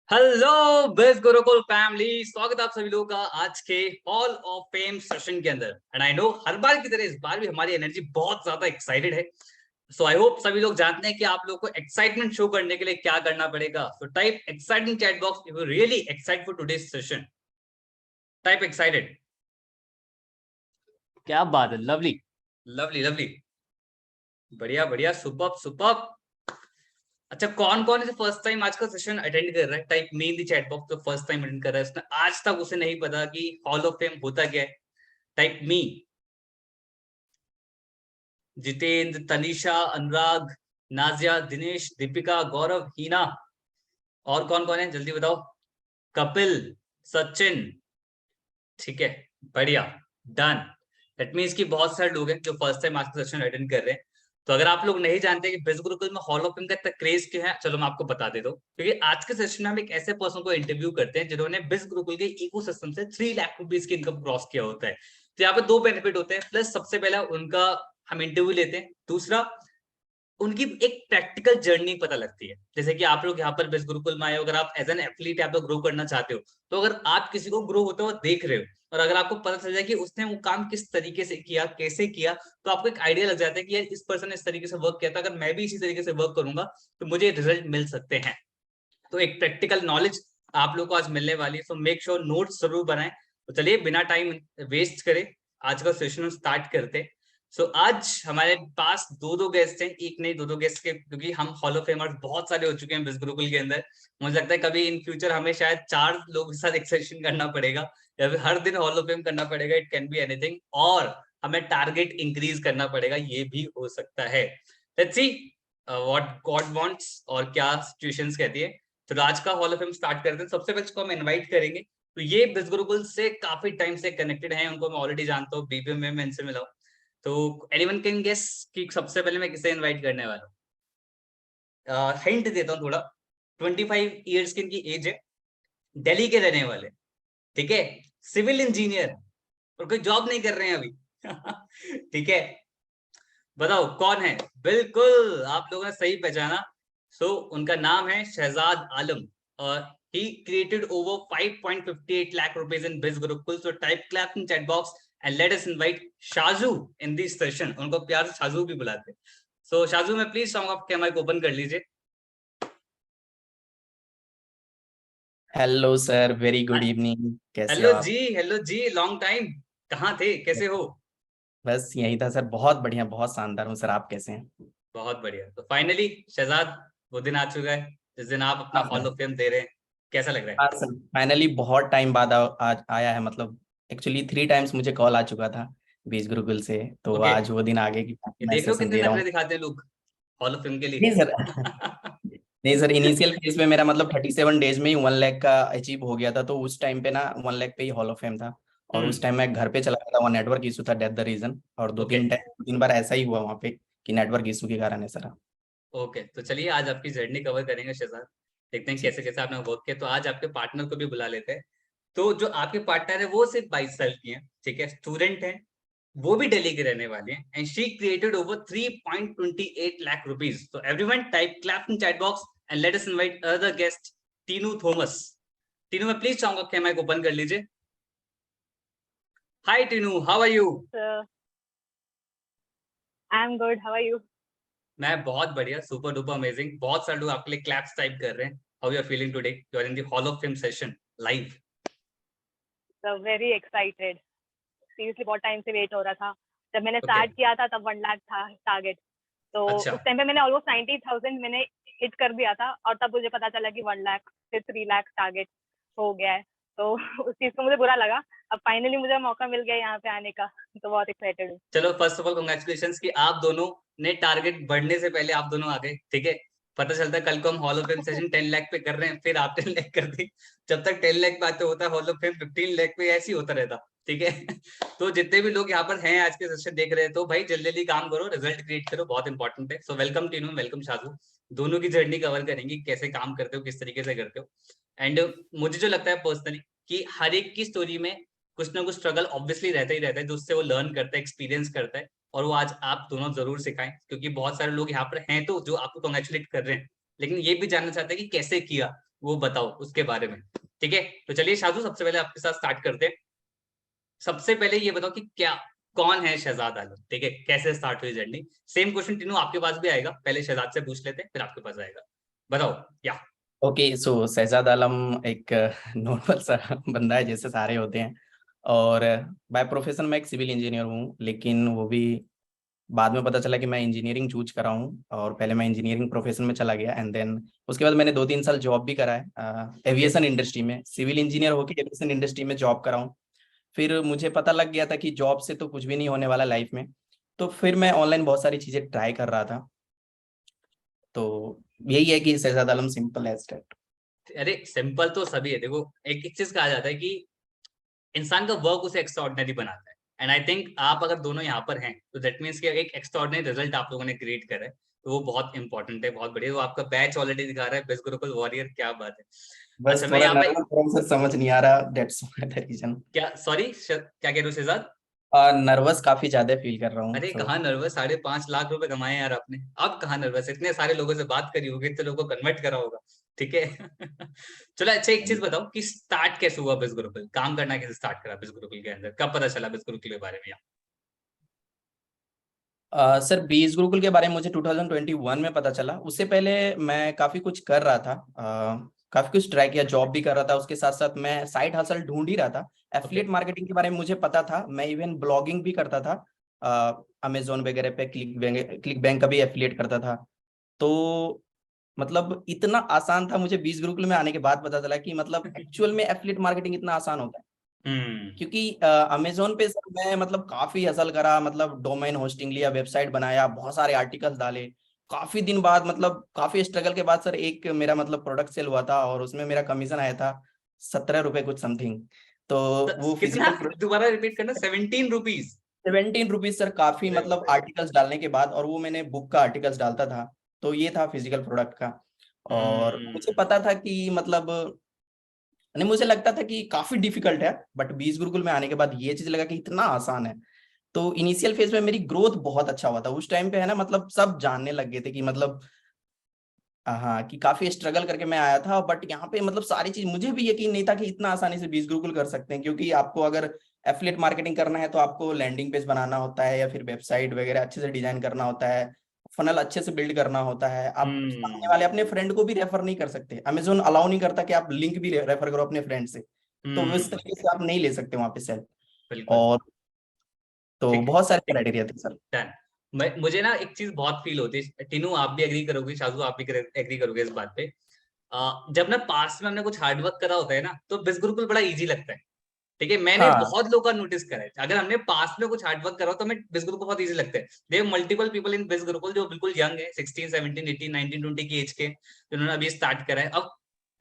Hello best Gurukul family, स्वागत है आप सभी लोगों का आज के हॉल ऑफ फेम सेशन के अंदर। एंड आई नो हर बार की तरह इस बार भी हमारी एनर्जी बहुत ज्यादा एक्साइटेड है। सो आई होप सभी लोग जानते हैं कि आप लोग को एक्साइटमेंट शो करने के लिए क्या करना पड़ेगा। So type exciting chat box if you really excited for today's session. Type excited. क्या बात है, लवली लवली लवली, बढ़िया बढ़िया, सुपर्ब सुपर्ब। अच्छा, कौन कौन है फर्स्ट टाइम आज का सेशन अटेंड कर रहा है? Type me in the chat box तो फर्स्ट टाइम अटेंड कर रहा है, उसने आज तक उसे नहीं पता कि हॉल ऑफ फेम होता क्या है। टाइप मी। जितेंद्र, तनिषा, अनुराग, नाजिया, दिनेश, दीपिका, गौरव, हीना। और कौन कौन है जल्दी बताओ। कपिल, सचिन, ठीक है, बढ़िया, डन। दैट मीन्स कि बहुत सारे लोग हैं जो फर्स्ट टाइम आज का सेशन अटेंड कर रहे हैं। तो अगर आप लोग नहीं जानते कि बेस्ट गुरुकुल में हॉल ऑफ फेम का इतना क्रेज क्यों है, चलो मैं आपको बता देता हूँ। क्योंकि आज के सेशन में हम एक ऐसे पर्सन को इंटरव्यू करते हैं जिन्होंने बेस्ट गुरुकुल के इकोसिस्टम से 3 लाख रुपीज की इनकम क्रॉस किया होता है। तो यहाँ पे दो बेनिफिट होते हैं। प्लस सबसे पहला उनका हम इंटरव्यू लेते हैं, दूसरा उनकी एक प्रैक्टिकल जर्नी पता लगती है। जैसे कि आप लोग यहाँ पर बेस्ट गुरुकुल में आए हो, अगर आप एज एन एथलीट आप लोग ग्रो करना चाहते हो, तो अगर आप किसी को ग्रो होते हुए देख रहे हो और अगर आपको पता चल जाए कि उसने वो काम किस तरीके से किया, कैसे किया, तो आपको एक आइडिया लग जाता है कि यार इस पर्सन ने इस तरीके से वर्क किया था, अगर मैं भी इसी तरीके से वर्क करूंगा तो मुझे रिजल्ट मिल सकते हैं। तो एक प्रैक्टिकल नॉलेज आप लोग को आज मिलने वाली है। सो मेक श्योर नोट्स जरूर बनाएं। तो चलिए बिना टाइम वेस्ट करे आज का सेशन स्टार्ट करते हैं। सो आज हमारे पास दो दो गेस्ट हैं, एक नहीं दो दो गेस्ट के, क्योंकि हम हॉल ऑफ फेमर्स बहुत सारे हो चुके हैं बिस गुरुकुल के अंदर। मुझे लगता है कभी इन फ्यूचर हमें शायद 4 लोगों के साथ एक सेशन करना पड़ेगा, या फिर हर दिन हॉल ऑफ फेम करना पड़ेगा। इट कैन बी एनीथिंग, और हमें टारगेट इंक्रीज करना पड़ेगा, ये भी हो सकता है। Let's see what God wants और क्या सिचुएशंस कहती है। तो आज का हॉल ऑफ फेम स्टार्ट करते हैं। सबसे पहले इसको हम इनवाइट करेंगे। तो ये बिस गुरुकुल से काफी टाइम से कनेक्टेड हैं, उनको मैं ऑलरेडी जानता हूँ, बीबीएम में मैं इनसे मिला हूँ। तो एनीवन कैन गेस कि सबसे पहले मैं किसे इनवाइट करने वाला हूँ? हिंट देता हूँ थोड़ा। 25 ईयर्स की इनकी एज है, दिल्ली के रहने वाले, ठीक है, सिविल इंजीनियर, और कोई जॉब नहीं कर रहे हैं अभी। ठीक है, बताओ कौन है? बिल्कुल आप लोगों ने सही पहचाना। सो उनका नाम है शहजाद आलम, और he created over 5.58 lakh rupees in Biz Gurukul. So type clap in chat box and let us invite Shaju in this session. उनको प्यार से शाजू भी बुलाते हैं। So शाजू में प्लीज सॉन्ग ऑफ कैमरा को ओपन कर लीजिए। Hello sir, very good evening. कैसे हो हेलो आप? जी, हेलो जी, लॉन्ग टाइम, कहाँ थे, कैसे हो? बस यही था सर। बहुत बढ़िया, बहुत शानदार हूँ सर। आप कैसे हैं? बहुत बढ़िया। तो फाइनली शहजाद, वो दिन आ चुका है जिस दिन आप अपना हाँ हॉल सर। ऑफ फेम दे रहे हैं। कैसा लग रहा है? हाँ सर, फाइनली बहुत टाइम बाद आज आया है। मतलब एक्चुअली 3 टाइम्स मुझे कॉल आ चुका था बीस गुरुकुल से, तो ओके, आज वो दिन आ गया कि ये मैं देख रहे हो सेशन कितने दे रहा नखरे हूँ। दिखाते हैं लोग हॉल ऑफ फेम के नहीं लिए। सर। नहीं सर, इनिशियल फेज में मेरा मतलब 37 डेज में ही 1 लाख का अचीव हो गया था। तो उस टाइम पे ना 1 लाख पे ही हॉल ऑफ फेम था। और उस टाइम मैं घर पे चला गया था, वहाँ नेटवर्क इशू था, डेट द रीजन। और दो ओके तीन टाइम 3 बार ऐसा ही हुआ वहाँ पे कि नेटवर्क इशू के कारण है सर। ओके, तो चलिए आज आपकी जर्नी कवर करेंगे शहजाद। देखते हैं कैसे कैसे आपने वर्क किया। तो आज आपके पार्टनर को भी बुला लेते हैं। तो जो आपके पार्टनर है वो सिर्फ 22 साल की है, ठीक है, स्टूडेंट है, वो भी दिल्ली के रहने वाले हैं, and she created over 3.28 lakh rupees. तो everyone type clap in chat box and let us invite other guest, Tinu Thomas. Tinu में प्लीज चाहूंगा कैमरा को ओपन कर लीजिए। Hi Tinu, how are you? I am good, how are you? मैं बहुत बढ़िया, सुपर डुपर अमेजिंग। बहुत सारे लोग आपके लिए क्लैप्स टाइप कर रहे हैं। How you are feeling today? You are in the hall of fame session live. Very excited. Seriously बहुत टाइम से वेट हो रहा था। जब मैंने ओके, स्टार्ट किया था तब 1 लाख था टारगेट। तो अच्छा, उस टाइम पे मैंने ऑलमोस्ट 90,000 मैंने हिट कर दिया था, और तब मुझे पता चला कि 1 लाख फिर 3 लाख टारगेट हो गया है। तो उस चीज को मुझे बुरा लगा। अब फाइनली मुझे मौका मिल गया यहाँ पे आने का, तो बहुत एक्साइटेड हूँ। चलो फर्स्ट ऑफ ऑल कांग्रेचुलेशन कि आप दोनों ने टारगेट बढ़ने से पहले आप दोनों आ गए, ठीक है। पता चलता है कल को हम hall of fame session 10 lakh पे कर रहे हैं, फिर आप 10 लाख कर दी। जब तक 10 लाख पे आते होता है हॉल ऑफ फेम 15 लाख पे, ऐसे ही होता रहता, ठीक है। तो जितने भी लोग यहाँ पर हैं आज के सेशन देख रहे हैं, तो भाई जल्दी जल्दी काम करो, रिजल्ट क्रिएट करो, बहुत इंपॉर्टेंट है। So welcome Tinu, welcome Shaju. दोनों की जर्नी कवर करेंगे, कैसे काम करते हो, किस तरीके से करते हो। एंड मुझे जो लगता है पर्सनली कि हर एक की स्टोरी में कुछ ना कुछ स्ट्रगल ऑब्वियसली रहता ही रहता है, जिससे वो लर्न करता है, एक्सपीरियंस करता है। और वो आज आप दोनों जरूर सिखाएं, क्योंकि बहुत सारे लोग यहाँ पर हैं तो जो आपको कॉन्ग्रेचुलेट कर रहे हैं, लेकिन ये भी जानना चाहते हैं कि कैसे किया। वो बताओ उसके बारे में। ठीक है, तो चलिए शाजू सबसे पहले आपके साथ स्टार्ट करते हैं। सबसे पहले ये बताओ कि क्या कौन है शहजाद आलम, ठीक है, कैसे स्टार्ट हुई जर्नी। सेम क्वेश्चन टीनू आपके पास भी आएगा, पहले शहजाद से पूछ लेते हैं फिर आपके पास आएगा। बताओ क्या। ओके, सो शहजाद आलम एक नॉर्मल सा बंदा है जैसे सारे होते हैं, और बाय प्रोफेशन मैं एक सिविल इंजीनियर हूँ, लेकिन वो भी बाद में पता चला कि मैं इंजीनियरिंग चूज करा हूँ, और पहले मैं इंजीनियरिंग प्रोफेशन में चला गया, एंड देन उसके बाद मैंने 2-3 साल जॉब भी करा है एविएशन इंडस्ट्री में। सिविल इंजीनियर होकर एविएशन इंडस्ट्री में जॉब करा हूँ। फिर मुझे पता लग गया था कि जॉब से तो कुछ भी नहीं होने वाला लाइफ में, तो फिर मैं ऑनलाइन बहुत सारी चीजें ट्राई कर रहा था। तो यही है कि शहजाद आलम सिंपल एज दैट। अरे सिंपल तो सभी है, देखो एक चीज कहा जाता है कि इंसान का वर्क उसे एक्स्ट्राऑर्डिनरी बनाता है, एंड आई थिंक आप अगर दोनों यहाँ पर हैं तो दैट मीन्स कि एक एक्स्ट्राऑर्डिनरी रिजल्ट आप लोगों ने क्रिएट करा है, तो वो बहुत इंपॉर्टेंट है, बहुत बढ़िया। वो आपका बैच ऑलरेडी दिखा रहा है, बेस्ट गुरुकुल वॉरियर, क्या बात है। बस अच्छा मैं थोड़ा यहाँ पे नर्वस सर, समझ नहीं आ रहा, दैट्स द रीजन। क्या, सॉरी क्या कह रहे हो शहजाद। नर्वस काफी ज्यादा फील कर रहा हूँ, अरे तो कहाँ नर्वस, 5.5 लाख रुपए कमाए यार आपने, अब कहाँ नर्वस, इतने सारे लोगों से बात करी होगी, इतने लोगों को कन्वर्ट करा होगा, ठीक है। चलो अच्छा एक चीज बताओ कि स्टार्ट कैसे हुआ बिज गुरुकुल, काम करना कैसे स्टार्ट करा बिज गुरुकुल के अंदर, कब पता चला बिज गुरुकुल के बारे में। सर बीस गुरुकुल के बारे में मुझे 2021 में पता चला। उससे पहले मैं काफी कुछ कर रहा था, काफी कुछ ट्राई किया, जॉब भी कर रहा था, उसके साथ साथ मैं साइड हसल ढूंढ ही रहा था। ओके। एफिलिएट मार्केटिंग के बारे में मुझे पता था, मैं इवन ब्लॉगिंग भी करता था, अमेजोन वगैरह पे, क्लिक बैंक का भी एफिलिएट करता था। तो मतलब इतना आसान था, मुझे 20 गुरुकुल में आने के बाद पता चला कि मतलब एक्चुअल में एफिलिएट मार्केटिंग इतना आसान होता है। हम्म। क्योंकि अमेजोन पे सर मैं मतलब काफी हसल करा, मतलब डोमेन होस्टिंग लिया, वेबसाइट बनाया, बहुत सारे आर्टिकल्स डाले। काफी दिन बाद, मतलब काफी स्ट्रगल के बाद सर एक मेरा मतलब प्रोडक्ट सेल हुआ था, और उसमें मेरा कमीशन आया था 17 रुपए कुछ समथिंग। तो वो कितना, फिजिकल दोबारा रिपीट करना, 17 रुपीज। 17 रुपीज सर, काफी अरे मतलब बाप रे। आर्टिकल्स डालने के बाद, और वो मैंने बुक का आर्टिकल्स डालता था। तो ये था फिजिकल प्रोडक्ट का। और मुझे हम्म। पता था कि मतलब, नहीं, मुझे लगता था कि काफी डिफिकल्ट है, बट 20 गुरुकुल में आने के बाद ये चीज लगा कि इतना आसान है। तो इनिशियल फेज में मेरी ग्रोथ बहुत अच्छा हुआ था उस टाइम पे, है ना, मतलब सब जानने लग गए थे कि मतलब, हाँ, कि काफी स्ट्रगल करके मैं आया था, बट यहाँ पे मतलब सारी चीज, मुझे भी यकीन नहीं था कि इतना आसानी से 20 गुरुकुल कर सकते हैं। क्योंकि आपको अगर एफिलिएट मार्केटिंग करना है तो आपको लैंडिंग पेज बनाना होता है, या फिर वेबसाइट वगैरह अच्छे से डिजाइन करना होता है, फनल अच्छे से बिल्ड करना होता है। आप सामने वाले अपने फ्रेंड को भी रेफर नहीं कर सकते, अमेजोन अलाउ नहीं करता कि आप लिंक भी रेफर करो अपने फ्रेंड से। तो उस हम्म। तरीके से आप नहीं ले सकते वहां पे सेल। बिल्कुल। और तो ठीक है। बहुत सारे ठीक। क्राइटेरिया थे सर। डन। मुझे ना एक चीज बहुत फील होती है, टीनू आप भी एग्री करोगे, शाजू आप भी एग्री करोगे इस बात पे। जब ना पास्ट में हमने कुछ हार्डवर्क करा होता है ना, तो बिज गुरुकुल बड़ा इजी लगता है। ठीक है, मैंने हाँ। बहुत लोगों का नोटिस करा है, अगर हमने पास्ट में कुछ हार्डवर्क करा हो तो हमें बिज गुरुकुल बहुत इजी लगता है। देयर मल्टीपल पीपल इन बिज गुरुकुल जो बिल्कुल यंग है, 16 17 18 19 20 की एज के, जिन्होंने अभी स्टार्ट करा है। अब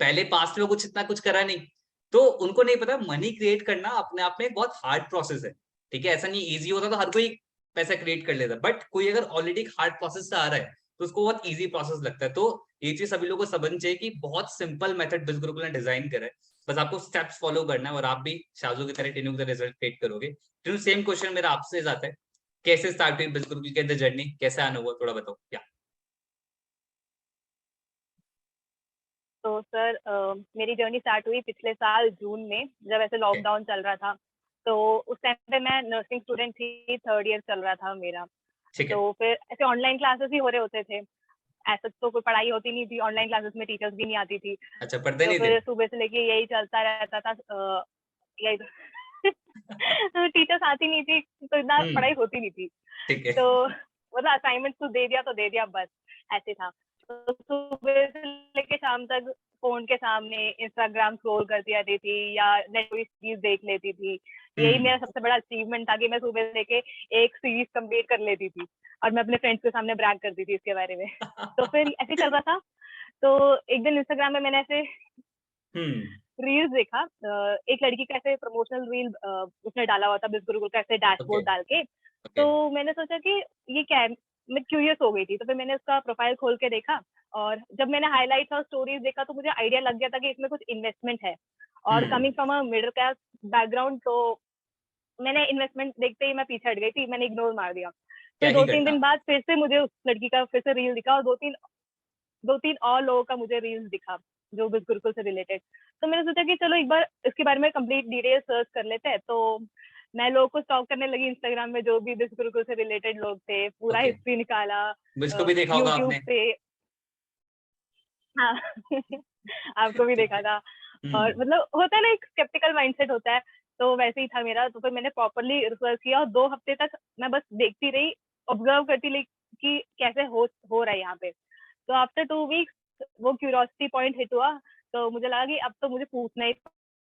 पहले पास्ट में कुछ इतना कुछ करा नहीं, तो उनको नहीं पता मनी क्रिएट करना अपने आप में एक बहुत हार्ड प्रोसेस है। ठीक है, ऐसा नहीं इजी होता तो हर कोई पैसा क्रिएट कर लेता, बट कोई अगर ऑलरेडी हार्ड प्रोसेस से आ रहा है तो उसको बहुत इजी प्रोसेस लगता है। तो ये चीज सभी लोगों को समझनी चाहिए कि बहुत सिंपल मेथड बिज गुरुकुल ने डिजाइन करा है, बस आपको स्टेप्स फॉलो करना है, और आप भी शाजू की तरह टीनू की तरह रिजल्ट क्रिएट करोगे। टीनू सेम क्वेश्चन मेरा आपसे जाता है, कैसे स्टार्ट हुई बिज गुरुकुल के अंदर जर्नी, कैसे आना हुआ, थोड़ा बताओ क्या। तो सर मेरी जर्नी स्टार्ट हुई पिछले साल जून में, जब ऐसे लॉकडाउन चल रहा था। तो उस टाइम पे मैं नर्सिंग स्टूडेंट थी, थर्ड ईयर चल रहा था मेरा। ठीक है। तो फिर ऐसे ऑनलाइन क्लासेस ही हो रहे होते थे, ऐसा तो कोई पढ़ाई होती नहीं थी ऑनलाइन क्लासेस में, टीचर्स भी नहीं आती थी। अच्छा, पढ़ते तो नहीं थे। फिर सुबह से लेके यही चलता रहता था, यही टीचर्स आती नहीं थी तो इतना हम्म। पढ़ाई होती नहीं थी। ठीक है। तो मतलब असाइनमेंट तो दे दिया तो दे दिया, बस ऐसे था। तो सुबह से लेके शाम तक फोन के सामने इंस्टाग्राम स्क्रॉल करती रहती थी, या नेटफ्लिक्स सीरीज देख लेती थी। यही मेरा सबसे बड़ा अचीवमेंट था कि मैं सुबह से लेके एक सीरीज कंप्लीट कर लेती थी, और मैं अपने फ्रेंड्स के सामने ब्रैग करती थी इसके बारे में। तो फिर ऐसे चल रहा था। तो एक दिन इंस्टाग्राम में मैंने ऐसे हम्म। रील्स देखा, एक लड़की का ऐसे प्रमोशनल रील उसने डाला हुआ था बिज गुरुकुल का, ऐसे ओके। डैशबोर्ड डाल के। ओके। तो मैंने सोचा कि ये क्या है, मैं क्यूरियस हो गई थी। तो फिर मैंने उसका प्रोफाइल खोल के देखा, और जब मैंने हाईलाइट्स और स्टोरीज देखा तो मुझे आइडिया लग गया था कि इसमें कुछ इन्वेस्टमेंट है। और hmm. Coming from a middle class background, तो मैंने इन्वेस्टमेंट देखते ही मैं पीछे हट गई थी, मैंने इग्नोर मार दिया। क्या फिर ही 2-3 करना। दिन बाद फिर से मुझे उस लड़की का फिर से रील दिखा, और दो तीन और लोगों का मुझे रील्स दिखा जो बिस गुरुकुल से रिलेटेड। तो मैंने सोचा कि चलो एक बार इसके बारे में कंप्लीट डिटेल सर्च कर लेते हैं। तो मैं लोगों को स्टॉक करने लगी इंस्टाग्राम में, जो भी बिस गुरुकुल से रिलेटेड लोग थे, पूरा Okay. हिस्ट्री निकाला मुझको भी देखा होगा यूट्यूब आपने। पे। हाँ आपको भी देखा था। और मतलब होता है ना, एक स्केप्टिकल माइंडसेट होता है, तो वैसे ही था मेरा। तो फिर मैंने प्रॉपरली रिसर्च किया और 2 हफ्ते तक मैं बस देखती रही, ऑब्जर्व करती रही कि कैसे हो रहा है यहाँ पे। तो आफ्टर 2 वीक्स वो क्यूरियोसिटी पॉइंट हिट हुआ, तो मुझे लगा कि अब तो मुझे पूछना ही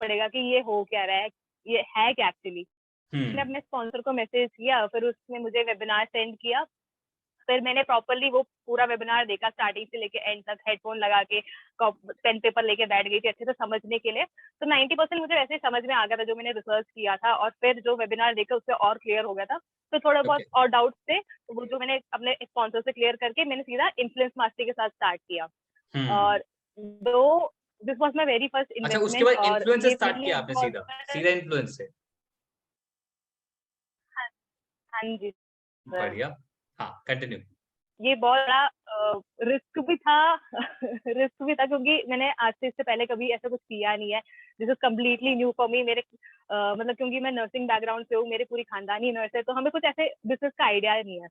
पड़ेगा कि ये हो क्या रहा है, ये है क्या एक्चुअली। मैंने अपने स्पॉन्सर को मैसेज किया, फिर उसने मुझे वेबिनार सेंड किया। फिर मैंने प्रॉपरली वो पूरा वेबिनार देखा स्टार्टिंग से लेके एंड तक, हेडफोन लगा के पेन पेपर लेके बैठ गई थी अच्छे से समझने के लिए। तो 90% मुझे वैसे ही समझ में आ गया था जो मैंने रिसर्च किया था, और फिर जो वेबिनार देखा उससे और क्लियर हो गया था। तो थोड़ा बहुत Okay. और डाउट्स थे, तो वो जो मैंने अपने स्पॉन्सर से क्लियर करके मैंने सीधा इन्फ्लुएंस मास्टरी के साथ स्टार्ट किया। और दो this was my very first अच्छा, उसके इन्वेस्टमेंट, बाद और इन्फ्लुएंस ये स्टार्ट मेरे लिए किया आपने बहुत सीधा सीधा इन्फ्लुएंस से? हाँ जी सर। बढ़िया। हाँ, कंटिन्यू। ये बहुत बड़ा रिस्क भी था रिस्क भी था, क्योंकि मैंने आज से इससे पहले कभी ऐसा कुछ किया नहीं है। This is completely new for me. मेरे मतलब क्योंकि मैं नर्सिंग बैकग्राउंड से हूँ, मेरे पूरी खानदानी नर्स है, तो हमें कुछ ऐसे बिजनेस का आइडिया नहीं है।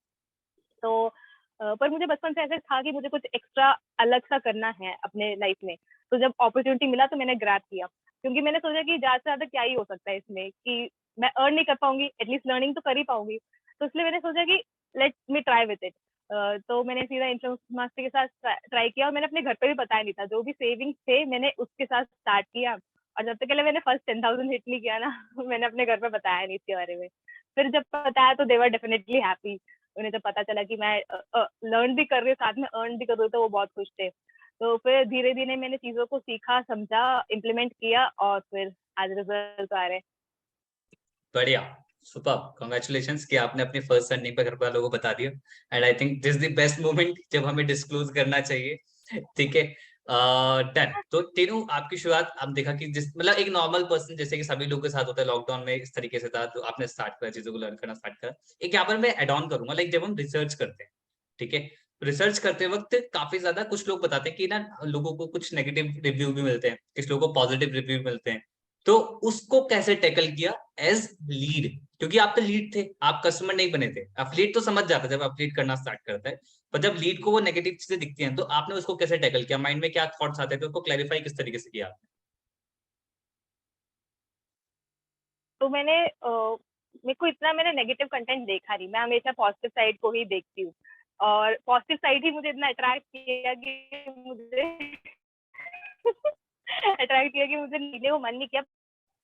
तो पर मुझे बचपन से ऐसे था कि मुझे कुछ एक्स्ट्रा अलग सा करना है अपने लाइफ में। तो जब अपॉर्चुनिटी मिला तो मैंने ग्रैब किया, क्योंकि मैंने सोचा कि ज्यादा से ज्यादा क्या ही हो सकता है इसमें, कि मैं अर्न नहीं कर पाऊंगी, एटलीस्ट लर्निंग तो कर ही पाऊंगी। तो इसलिए मैंने सोचा कि let me try with it. तो मैंने सीधा इन्फ्लुएंस मास्टर के साथ ट्राई किया, और मैंने अपने घर पे भी बताया नहीं था। जो भी सेविंग्स थे मैंने उसके साथ स्टार्ट किया, और जब तक के लिए मैंने फर्स्ट 10,000 हिट नहीं किया ना मैंने अपने घर पे बताया नहीं इसके बारे में। फिर जब बताया तो दे वर डेफिनेटली हैप्पी। उन्हें जब पता चला कि मैं लर्न भी कर रही हूँ, साथ में अर्न भी कर रही हूँ, तो वो बहुत खुश थे। तो फिर धीरे धीरे मैंने चीजों को सीखा, समझा, इम्प्लीमेंट किया, और फिर आज रिजल्ट आ रहे हैं। बढ़िया, सुपर, कांग्रेचुलेशंस कि आपने अपनी फर्स्ट अर्निंग पे घर वालों को बता दिया। And I think this the best moment जब हमें डिस्क्लोज करना चाहिए। ठीक है, डन। तो तीनों आपकी शुरुआत आप देखा कि जिस मतलब एक नॉर्मल पर्सन जैसे कि सभी लोगों के साथ होता है, लॉकडाउन में इस तरीके से था, तो आपने स्टार्ट करा, चीजों को लर्न करना स्टार्ट करा। एक यहाँ पर मैं एड ऑन करूंगा, लाइक जब हम रिसर्च करते हैं, ठीक है, रिसर्च करते वक्त काफी ज्यादा कुछ लोग बताते हैं कि ना लोगों को कुछ नेगेटिव रिव्यू भी मिलते हैं, कुछ लोगों को पॉजिटिव रिव्यू मिलते हैं। तो उसको कैसे टैकल किया एज लीड, क्योंकि आप तो लीड थे, आप कस्टमर नहीं बने थे। आप लीड तो समझ जाते जब आप लीड करना स्टार्ट करता है, पर जब लीड को वो नेगेटिव चीजें दिखती हैं तो आपने उसको कैसे टैकल किया, माइंड में क्या थॉट्स आते थे, उसको क्लैरिफाई किस तरीके से किया? तो मेरे को इतना मैंने नेगेटिव कंटेंट देखा नहीं, मैं हमेशा पॉजिटिव साइड को ही देखती हूँ। और पॉजिटिव साइड ही मुझे इतना अट्रैक्ट किया कि मुझे अट्रैक्ट किया कि मुझे नीचे वो मन नहीं किया।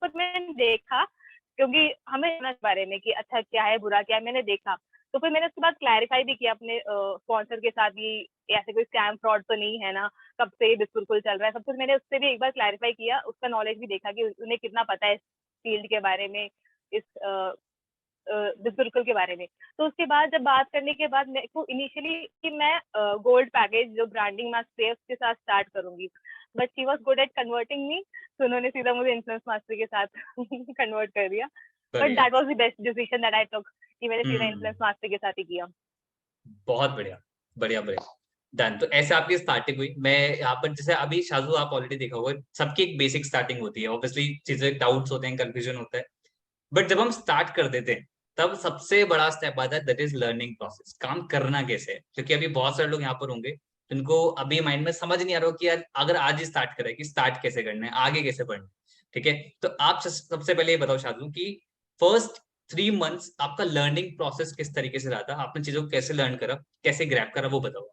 पर मैंने देखा, क्योंकि हमें जानना इस बारे में कि अच्छा क्या है बुरा क्या है, मैंने देखा। तो फिर मैंने उसके बाद क्लैरिफाई भी किया अपने स्पॉन्सर के साथ कि ऐसे कोई स्कैम फ्रॉड तो नहीं है ना, कब से ये बिल्कुल चल रहा है, सब कुछ मैंने उससे भी एक बार क्लैरिफाई किया, उसका नॉलेज भी देखा कि उन्हें कितना पता है इस फील्ड के बारे में, इस बिल्कुल के बारे में। तो उसके बाद जब बात करने के बाद मेरे को इनिशियली कि मैं गोल्ड पैकेज जो ब्रांडिंग मास्टर है उसके साथ स्टार्ट करूंगी, but she was good at converting me, तो उन्होंने सीधा मुझे इन्फ्लुएंस मास्टर के साथ कन्वर्ट कर दिया। But that was the best decision that I took, कि मैंने सीधा इन्फ्लुएंस मास्टर के साथ ही किया। बहुत बढ़िया, बढ़िया बढ़िया, डन। तो ऐसे आपकी स्टार्टिंग हुई। मैं यहाँ पर जैसे अभी शाजू आप ऑलरेडी देखा होगा, सबकी एक बेसिक स्टार्टिंग होती है, ऑब्वियसली चीजें डाउट्स होते हैं, कंफ्यूजन होता है, बट जब हम स्टार्ट कर देते हैं तब सबसे बड़ा स्टेप आता है, दैट इज लर्निंग प्रोसेस, काम करना कैसे है। क्योंकि अभी बहुत सारे लोग यहाँ पर होंगे जिनको अभी माइंड में समझ नहीं आ रहा हो कि यार अगर आज ही स्टार्ट करें कि स्टार्ट कैसे करना है, आगे कैसे बढ़ना है। ठीक है, तो आप सबसे पहले ये बताओ शाजू कि फर्स्ट 3 मंथ्स आपका लर्निंग प्रोसेस किस तरीके से रहा था, आपने चीजों को कैसे लर्न करा, कैसे ग्रैब करा, वो बताओ।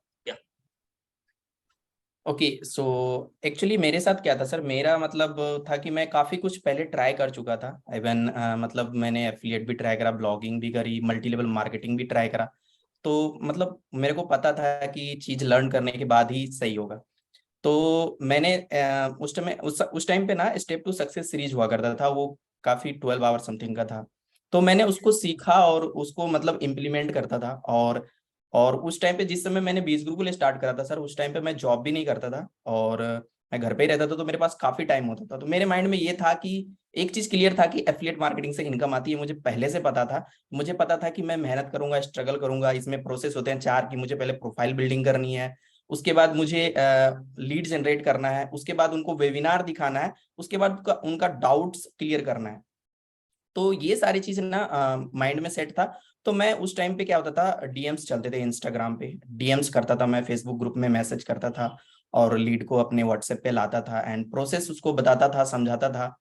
ओके, सो एक्चुअली मेरे साथ क्या था सर, मेरा मतलब था कि मैं काफ़ी कुछ पहले ट्राई कर चुका था। इवन मतलब मैंने एफिलिएट भी ट्राई करा, ब्लॉगिंग भी करी, मल्टी लेवल मार्केटिंग भी ट्राई करा। तो मतलब मेरे को पता था कि चीज़ लर्न करने के बाद ही सही होगा। तो मैंने उस टाइम पे ना स्टेप टू सक्सेस सीरीज हुआ करता था, वो काफ़ी 12 आवर समथिंग का था। तो मैंने उसको सीखा और उसको मतलब इम्प्लीमेंट करता था। और उस टाइम पे जिस समय मैंने 20 गुरुकुल स्टार्ट करा था सर, उस टाइम पे मैं जॉब भी नहीं करता था और मैं घर पे ही रहता था, तो मेरे पास काफी टाइम होता था। तो मेरे माइंड में ये था कि एक चीज क्लियर था कि एफिलिएट मार्केटिंग से इनकम आती है, मुझे पहले से पता था। मुझे पता था कि मैं मेहनत करूंगा, स्ट्रगल करूंगा, इसमें प्रोसेस होते हैं 4 की मुझे पहले प्रोफाइल बिल्डिंग करनी है, उसके बाद मुझे लीड जनरेट करना है, उसके बाद उनको वेबिनार दिखाना है, उसके बाद उनका डाउट्स क्लियर करना है। तो ये सारी चीजें ना माइंड में सेट था। तो मैं उस टाइम पे क्या होता था, डीएम्स चलते थे इंस्टाग्राम पे, डीएम्स करता था मैं, फेसबुक ग्रुप में मैसेज करता था और लीड को अपने व्हाट्सएप पे लाता था एंड प्रोसेस उसको बताता था, समझाता था।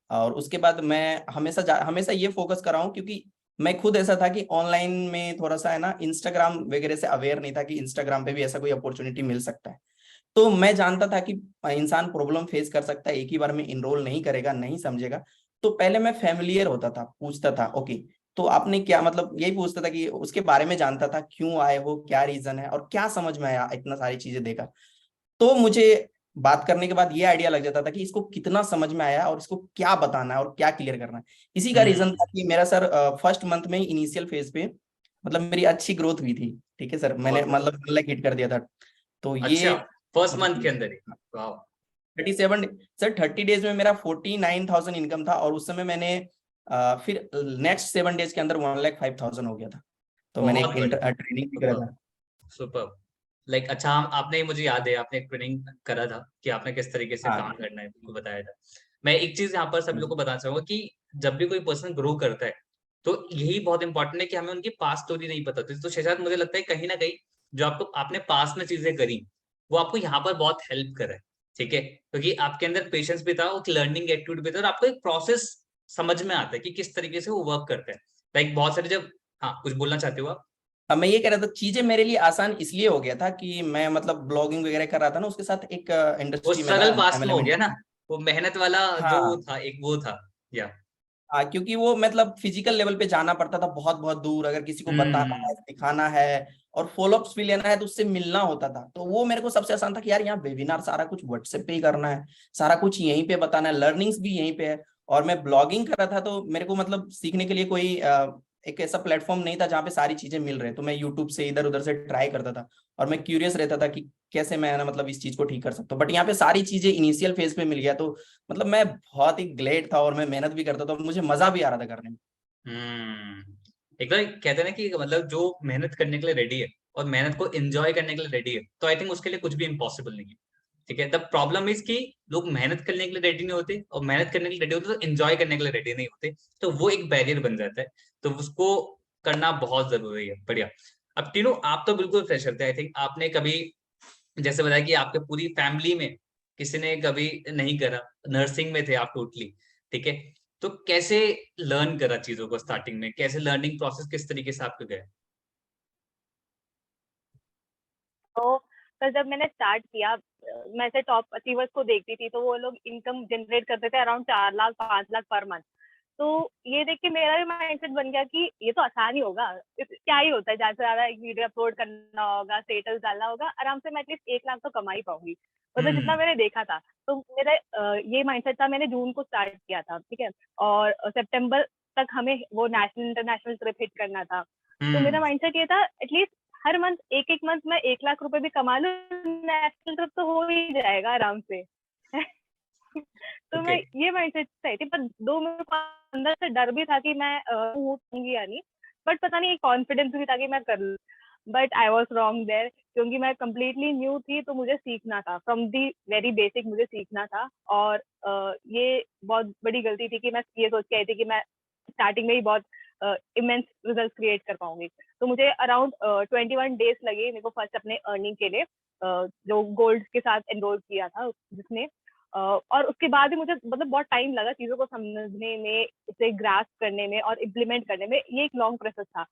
और उसके बाद मैं हमेशा हमेशा ये फोकस कर रहा हूँ, क्योंकि मैं खुद ऐसा था कि ऑनलाइन में थोड़ा सा है ना, इंस्टाग्राम वगैरह से अवेयर नहीं था कि इंस्टाग्राम पे भी ऐसा कोई अपॉर्चुनिटी मिल सकता है। तो मैं जानता था कि इंसान प्रॉब्लम फेस कर सकता है, एक ही बार में इनरोल नहीं करेगा, नहीं समझेगा। तो पहले मैं फैमिलियर होता था, पूछता था ओके तो आपने क्या, मतलब यही पूछता था कि उसके बारे में जानता था, क्यों आए हो, क्या रीजन है और क्या समझ में आया, इतना सारी चीजें देखा। तो मुझे बात करने के बाद ये आइडिया लग जाता था कि इसको कितना समझ में आया और इसको क्या बताना है और क्या क्लियर करना है। इसी का रीजन था कि मेरा सर फर्स्ट मंथ में ही इनिशियल फेज पे मतलब मेरी अच्छी ग्रोथ हुई थी। ठीक है सर, मैंने बहुत मतलब 1 लाख हिट कर दिया था। तो ये अच्छा, फर्स्ट मंथ के अंदर ही, वाह। 37 सर 30 डेज में मेरा 49,000 इनकम था, और उस समय मैंने फिर नेक्स्ट 7 डेज के अंदर 1,05,000 हो गया था। तो मैंने बहुत एक बढ़िया, ट्रेनिंग भी करा सुपर था। सुपर। लाइक अच्छा, आपने, मुझे याद है आपने एक ट्रेनिंग करा था कि आपने किस तरीके से काम हाँ करना है, बिल्कुल बताया था। मैं एक चीज यहाँ पर सभी लोग को बताना चाहूंगा कि जब भी कोई पर्सन ग्रो करता है तो यही बहुत इंपॉर्टेंट है कि हमें उनकी पास्ट स्टोरी नहीं पता होती। तो शायद मुझे लगता है कहीं ना कहीं जो आपको आपने पास्ट में चीजें करी वो आपको यहाँ पर बहुत हेल्प करे, ठीक है, क्योंकि आपके अंदर पेशेंस भी था, एक लर्निंग एटीट्यूड भी था, और आपको एक प्रोसेस समझ में आता है कि किस तरीके से वो वर्क करता है। लाइक बहुत सारे जब, हाँ कुछ बोलना चाहते हो आप? अब मैं ये कह रहा था, चीजें मेरे लिए आसान इसलिए हो गया था कि मैं मतलब ब्लॉगिंग वगैरह कर रहा था ना, उसके साथ एक वो इंडस्ट्री में था, स्ट्रगल पास्ट में हो एमएलएम। गया ना, वो मेहनत वाला जो हाँ था, एक वो था, या हाँ, क्योंकि वो मतलब फिजिकल लेवल पे जाना पड़ता था बहुत बहुत दूर, अगर किसी को बताना है, हम्म। दिखाना है और फॉलोअप्स भी लेना है तो उससे मिलना होता था। तो वो मेरे को सबसे आसान था कि यार यहाँ वेबिनार सारा कुछ व्हाट्सएप पे ही करना है, सारा कुछ यहीं पे बताना है, लर्निंग्स भी यहीं पे है। और मैं ब्लॉगिंग कर रहा था तो मेरे को मतलब सीखने के लिए कोई एक ऐसा प्लेटफॉर्म नहीं था जहाँ पे सारी चीजें मिल रहे। तो मैं यूट्यूब से इधर उधर से ट्राई करता था, और मैं क्यूरियस रहता था कि कैसे मैं ना मतलब इस चीज को ठीक कर सकता हूँ। बट यहाँ पे सारी चीजें इनिशियल फेज पे मिल गया, तो मतलब मैं बहुत ही ग्लेड था और मैं मेहनत भी करता था और मुझे मजा भी आ रहा था करने में। एक बार कहते हैं ना कि मतलब जो मेहनत करने के लिए रेडी है और मेहनत को एंजॉय करने के लिए रेडी है, तो आई थिंक उसके लिए कुछ भी इम्पॉसिबल नहीं है, ठीक है। द प्रॉब्लम इज कि लोग मेहनत करने के लिए रेडी नहीं होते, और मेहनत करने के लिए रेडी होते तो एंजॉय करने के लिए रेडी नहीं होते, तो वो एक बैरियर बन जाता है। तो उसको करना बहुत जरूरी है। बढ़िया। अब तीनों आप तो बिल्कुल फ्रेशर थे, आई थिंक आपने कभी, जैसे बताया कि आपके पूरी फैमिली में किसी ने कभी नहीं करा, नर्सिंग में थे आप टोटली, ठीक है। तो कैसे लर्न करा चीजों को, स्टार्टिंग में कैसे लर्निंग प्रोसेस किस तरीके से आपके गए? तो फिर जब मैंने स्टार्ट किया, मैं ऐसे टॉप अचीवर्स को देखती थी तो वो लोग इनकम जनरेट करते थे around 4 lakh 5 lakh per month. तो ये देख के मेरा भी माइंडसेट बन गया कि ये तो आसान ही होगा, क्या ही होता है, ज्यादा से ज्यादा एक वीडियो अपलोड करना होगा, स्टेटस डालना होगा, आराम से मैं एटलीस्ट 1 लाख तो कमा ही पाऊंगी। मतलब जितना मैंने देखा था, तो मेरा ये माइंडसेट था। मैंने जून को स्टार्ट किया था, ठीक है, और सितंबर तक हमें वो नेशनल इंटरनेशनल ट्रिप हिट करना था। तो मेरा माइंडसेट ये था एटलीस्ट हर मंथ एक मंथ में 1 लाख रुपए भी कमा लूं, नेशनल ट्रिप तो हो ही जाएगा आराम से। तो ओके। मैं ये माइंडसेट से थी, पर दो मेरे को अंदर से डर भी था कि मैं होंगी या नहीं, बट पता नहीं कॉन्फिडेंस भी था कि मैं कर लूँ। But I was wrong there, क्योंकि मैं कम्प्लीटली न्यू थी, तो मुझे सीखना था फ्रॉम दी वेरी बेसिक, मुझे सीखना था। और ये बहुत बड़ी गलती थी कि मैं ये सोच के आई थी कि मैं स्टार्टिंग में ही बहुत इमेंस रिजल्ट क्रिएट कर पाऊंगी। तो मुझे अराउंड 21 डेज लगे मेरे को फर्स्ट अपने अर्निंग के लिए, जो गोल्ड के साथ एनरोल किया था जिसमें। और उसके बाद ही मुझे मतलब बहुत टाइम लगा चीजों को समझने में, उसे ग्रास्प करने में और इम्प्लीमेंट करने में। ये एक लॉन्ग प्रोसेस था।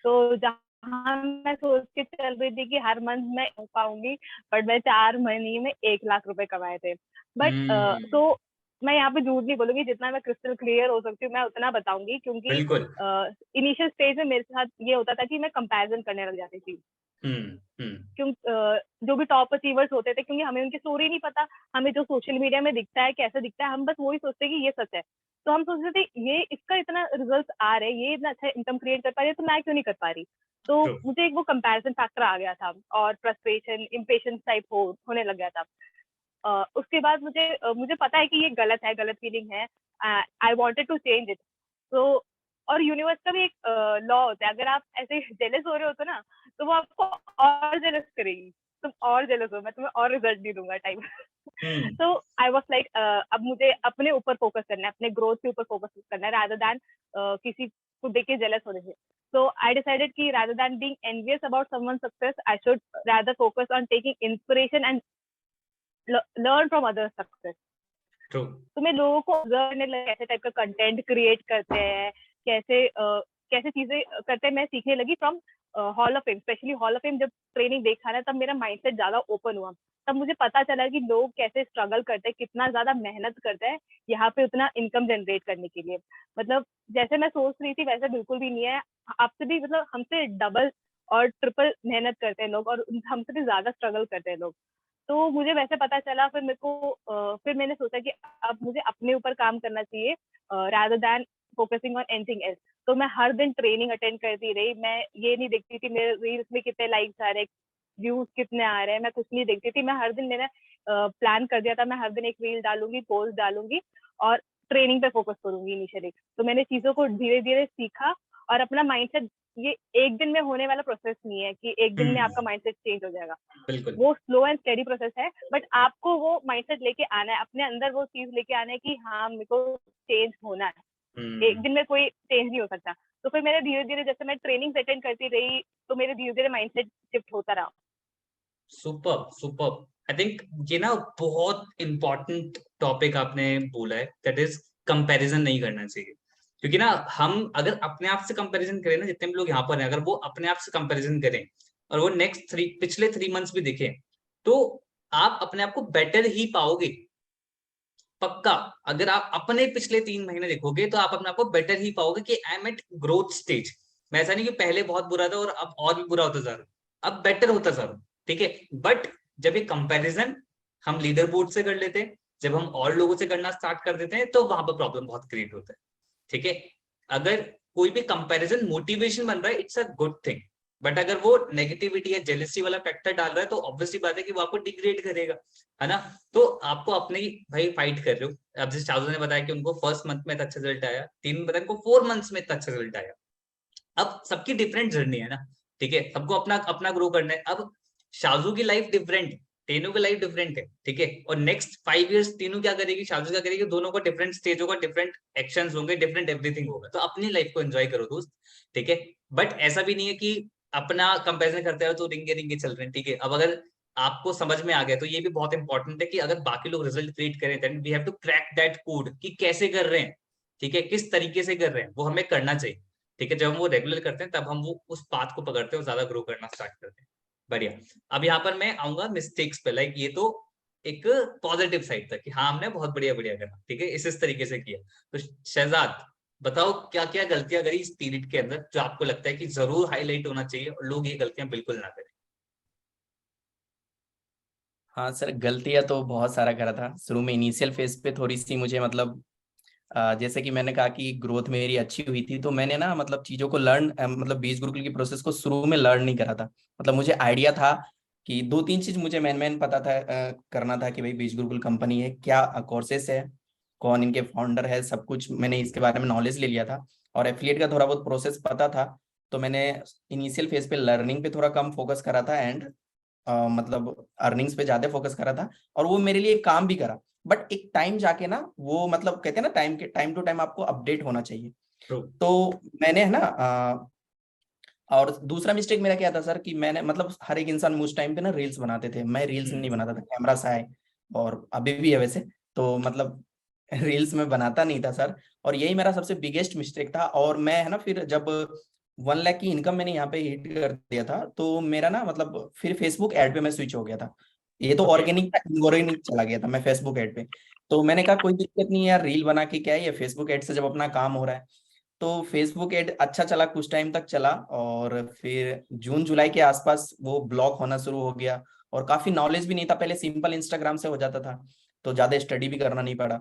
तो जहाँ मैं सोच के चल रही थी कि हर मंथ मैं पाऊंगी, बट मैं 4 महीने में 1 लाख रुपए कमाए थे। बट तो मैं यहाँ पे झूठ नहीं बोलूंगी, जितना मैं क्रिस्टल क्लियर हो सकती हूँ मैं उतना बताऊंगी, क्योंकि बिल्कुल। इनिशियल स्टेज में मेरे साथ ये होता था कि मैं कंपैरिजन करने लग जाती थी। हम्म। क्यों जो भी टॉप अचीवर्स होते थे, क्योंकि हमें उनकी स्टोरी नहीं पता, हमें जो सोशल मीडिया में दिखता है कैसे दिखता है, हम बस वही सोचते हैं कि ये सच है। तो हम सोचते थे ये इसका इतना रिजल्ट आ रहे हैं, ये इतना अच्छा इनकम क्रिएट कर पा रही है, तो मैं क्यों नहीं कर पा रही। तो ट्रू। मुझे एक वो कंपैरिजन फैक्टर आ गया था, और फ्रस्ट्रेशन इम्पेशंस टाइप होने लग गया था। उसके बाद मुझे पता है कि ये गलत है, गलत फीलिंग है। I wanted to change it. तो और यूनिवर्स का भी एक लॉ होता है, अगर आप ऐसे जेलस हो रहे हो तो ना, तो वो आपको और जेलस करेगी। तुम और जेलस हो, मैं तुम्हें और रिजल्ट नहीं दूंगा टाइम। हम्म तो आई वाज लाइक अब मुझे अपने ऊपर फोकस करना है, अपने ग्रोथ के ऊपर फोकस करना है rather than किसी को देख के जेलस होने से। So I decided कि rather than being envious about someone's success, I should rather focus on taking inspiration and learn from others' success. True तो मैं लोगों को ऑब्जर्व करने लगी, कैसे टाइप का कंटेंट क्रिएट करते हैं, कैसे कैसे चीजें करते हैं, मैं सीखने लगी from hall of fame. Specially hall of fame जब ट्रेनिंग देखा ना, तब मेरा माइंडसेट ज्यादा ओपन हुआ। तब मुझे पता चला कि लोग कैसे स्ट्रगल करते हैं, कितना ज्यादा मेहनत करते हैं यहाँ पे उतना इनकम जनरेट करने के लिए। मतलब जैसे मैं सोच रही थी वैसे बिल्कुल भी नहीं है। आपसे भी मतलब हमसे डबल और ट्रिपल मेहनत करते हैं लोग, और हमसे भी ज्यादा स्ट्रगल करते हैं लोग। तो मुझे वैसे पता चला, फिर मेरे को फिर मैंने सोचा कि अब मुझे अपने ऊपर काम करना चाहिए rather than focusing on anything else। तो मैं हर दिन ट्रेनिंग अटेंड करती रही। मैं ये नहीं देखती थी मेरे रील्स में कितने लाइक्स आ रहे हैं, व्यूज कितने आ रहे हैं, मैं कुछ नहीं देखती थी। मैं हर दिन, मैंने प्लान कर दिया था मैं हर दिन एक रील डालूंगी, पोस्ट डालूंगी और ट्रेनिंग पे फोकस करूंगी इनिशियली। तो मैंने चीजों को धीरे धीरे सीखा, और अपना माइंडसेट, ये एक दिन में होने वाला प्रोसेस नहीं है कि एक दिन में आपका माइंडसेट चेंज हो जाएगा। बिल्कुल वो स्लो एंड स्टेडी प्रोसेस है, बट आपको वो माइंडसेट लेके आना है, अपने अंदर वो चीज लेके आना है कि हाँ मेरे को चेंज होना है। एक दिन में कोई चेंज नहीं हो सकता। तो फिर मेरे धीरे धीरे, जैसे मैं ट्रेनिंग अटेंड करती रही, तो मेरे धीरे धीरे माइंडसेट शिफ्ट होता रहा। Super super. आई थिंक ये ना बहुत इंपॉर्टेंट टॉपिक आपने बोला है, दैट इज कंपैरिजन नहीं करना चाहिए। क्योंकि ना हम अगर अपने आप से कंपैरिजन करें ना, जितने भी लोग यहाँ पर हैं, अगर वो अपने आप से कंपैरिजन करें और वो पिछले 3 मंथ्स भी देखें, तो आप अपने आप को बेटर ही पाओगे, पक्का। अगर आप अपने पिछले 3 महीने देखोगे तो आप अपने आप को बेटर ही पाओगे कि I am at growth stage. मैं ऐसा नहीं कि पहले बहुत बुरा था और अब और भी बुरा होता जा रहा हूं, अब बेटर होता जा रहा हूं, ठीक है। बट जब ये कंपैरिजन हम लीडर बोर्ड से कर लेते हैं, जब हम और लोगों से करना स्टार्ट कर देते हैं, तो वहां पर प्रॉब्लम बहुत क्रिएट होता है, ठीक है। अगर कोई भी कंपैरिजन मोटिवेशन बन रहा है, it's a good thing. But अगर वो नेगेटिविटी या जेलसी वाला फैक्टर डाल रहा है, तो ऑब्वियसली बात है कि वो आपको डिग्रेड करेगा, है ना। तो आपको अपने ही भाई फाइट कर रहे हो। अब जैसे चाउजो ने बताया कि उनको फर्स्ट मंथ में अच्छा रिजल्ट आया, 3 को 4 मंथ्स में इतना अच्छा रिजल्ट आया। अब सबकी डिफरेंट जर्नी है ना, ठीक है, सबको अपना अपना ग्रो करना है। अब शाजू की लाइफ डिफरेंट, तीनों की लाइफ डिफरेंट है, ठीक है। और नेक्स्ट 5 इयर्स तीनों क्या करेगी, शाजू क्या करेगी, दोनों का डिफरेंट स्टेज होगा, डिफरेंट एक्शंस होंगे, डिफरेंट एवरीथिंग होगा। तो अपनी लाइफ को एंजॉय करो दोस्त, ठीक है। बट ऐसा भी नहीं है कि अपना कंपेरिजन करते हो तो रिंगे रिंगे चल रहे हैं, ठीक है। अब अगर आपको समझ में आ गया, तो ये भी बहुत इंपॉर्टेंट है कि अगर बाकी लोग रिजल्ट क्रिएट करें, then we have to crack that code कि कैसे कर रहे हैं, ठीक है, किस तरीके से कर रहे हैं, वो हमें करना चाहिए, ठीक है। जब हम वो रेगुलर करते हैं, तब हम वो उस पाथ को पकड़ते हैं और ज्यादा ग्रो करना स्टार्ट करते हैं। बढ़िया। अब यहाँ पर मैं आऊंगा मिस्टेक्स पे। लाइक ये तो एक पॉजिटिव साइड था कि हाँ हमने बहुत बढ़िया बढ़िया करा, ठीक है, इस तरीके से किया। तो शहजाद बताओ, क्या क्या गलतियां करी इस पीरियड के अंदर जो आपको लगता है कि जरूर हाईलाइट होना चाहिए और लोग ये गलतियां बिल्कुल ना करें। हाँ सर, गलतियां तो बहुत सारा करा था शुरू में। इनिशियल फेज पे थोड़ी सी मुझे मतलब जैसे कि मैंने कहा कि ग्रोथ मेरी अच्छी हुई थी, तो मैंने ना मतलब चीज़ों को लर्न मतलब बीज गुरुकुल की प्रोसेस को शुरू में लर्न नहीं करा था। मतलब मुझे आइडिया था कि 2-3 चीज मुझे मेन पता था करना था कि भाई बीज गुरुकुल कंपनी है क्या, कोर्सेस है, कौन इनके फाउंडर है, सब कुछ मैंने इसके बारे में नॉलेज ले लिया था। और एफिलिएट का थोड़ा बहुत प्रोसेस पता था। तो मैंने इनिशियल फेज पे लर्निंग पे थोड़ा कम फोकस करा था, एंड मतलब अर्निंग्स पे ज्यादा फोकस करा था, और वो मेरे लिए काम भी करा। बट एक टाइम जाके ना वो मतलब कहते हैं ना, टाइम टू टाइम आपको अपडेट होना चाहिए। True. तो मैंने है ना और दूसरा मिस्टेक मेरा क्या था सर कि मैंने मतलब हर एक इंसान उस टाइम पे ना रील्स बनाते थे, मैं रील्स नहीं बनाता था, कैमरा साय और अभी भी है वैसे। तो मतलब रील्स में बनाता नहीं था सर, और यही मेरा सबसे बिगेस्ट मिस्टेक था। और मैं है ना फिर जब 1 लाख की इनकम मैंने यहाँ पे हिट कर दिया था, तो मेरा ना मतलब फिर फेसबुक एड पे मैं स्विच हो गया था। ये तो Okay. ऑर्गेनिक था, इनऑर्गेनिक चला गया था मैं फेसबुक एड पे। तो मैंने कहा कोई दिक्कत नहीं है यार, रील बना के क्या है, ये फेसबुक एड से जब अपना काम हो रहा है। तो फेसबुक एड अच्छा चला, कुछ टाइम तक चला, और फिर जून जुलाई के आसपास वो ब्लॉक होना शुरू हो गया। और काफी नॉलेज भी नहीं था, पहले सिंपल इंस्टाग्राम से हो जाता था, तो ज्यादा स्टडी भी करना नहीं पड़ा।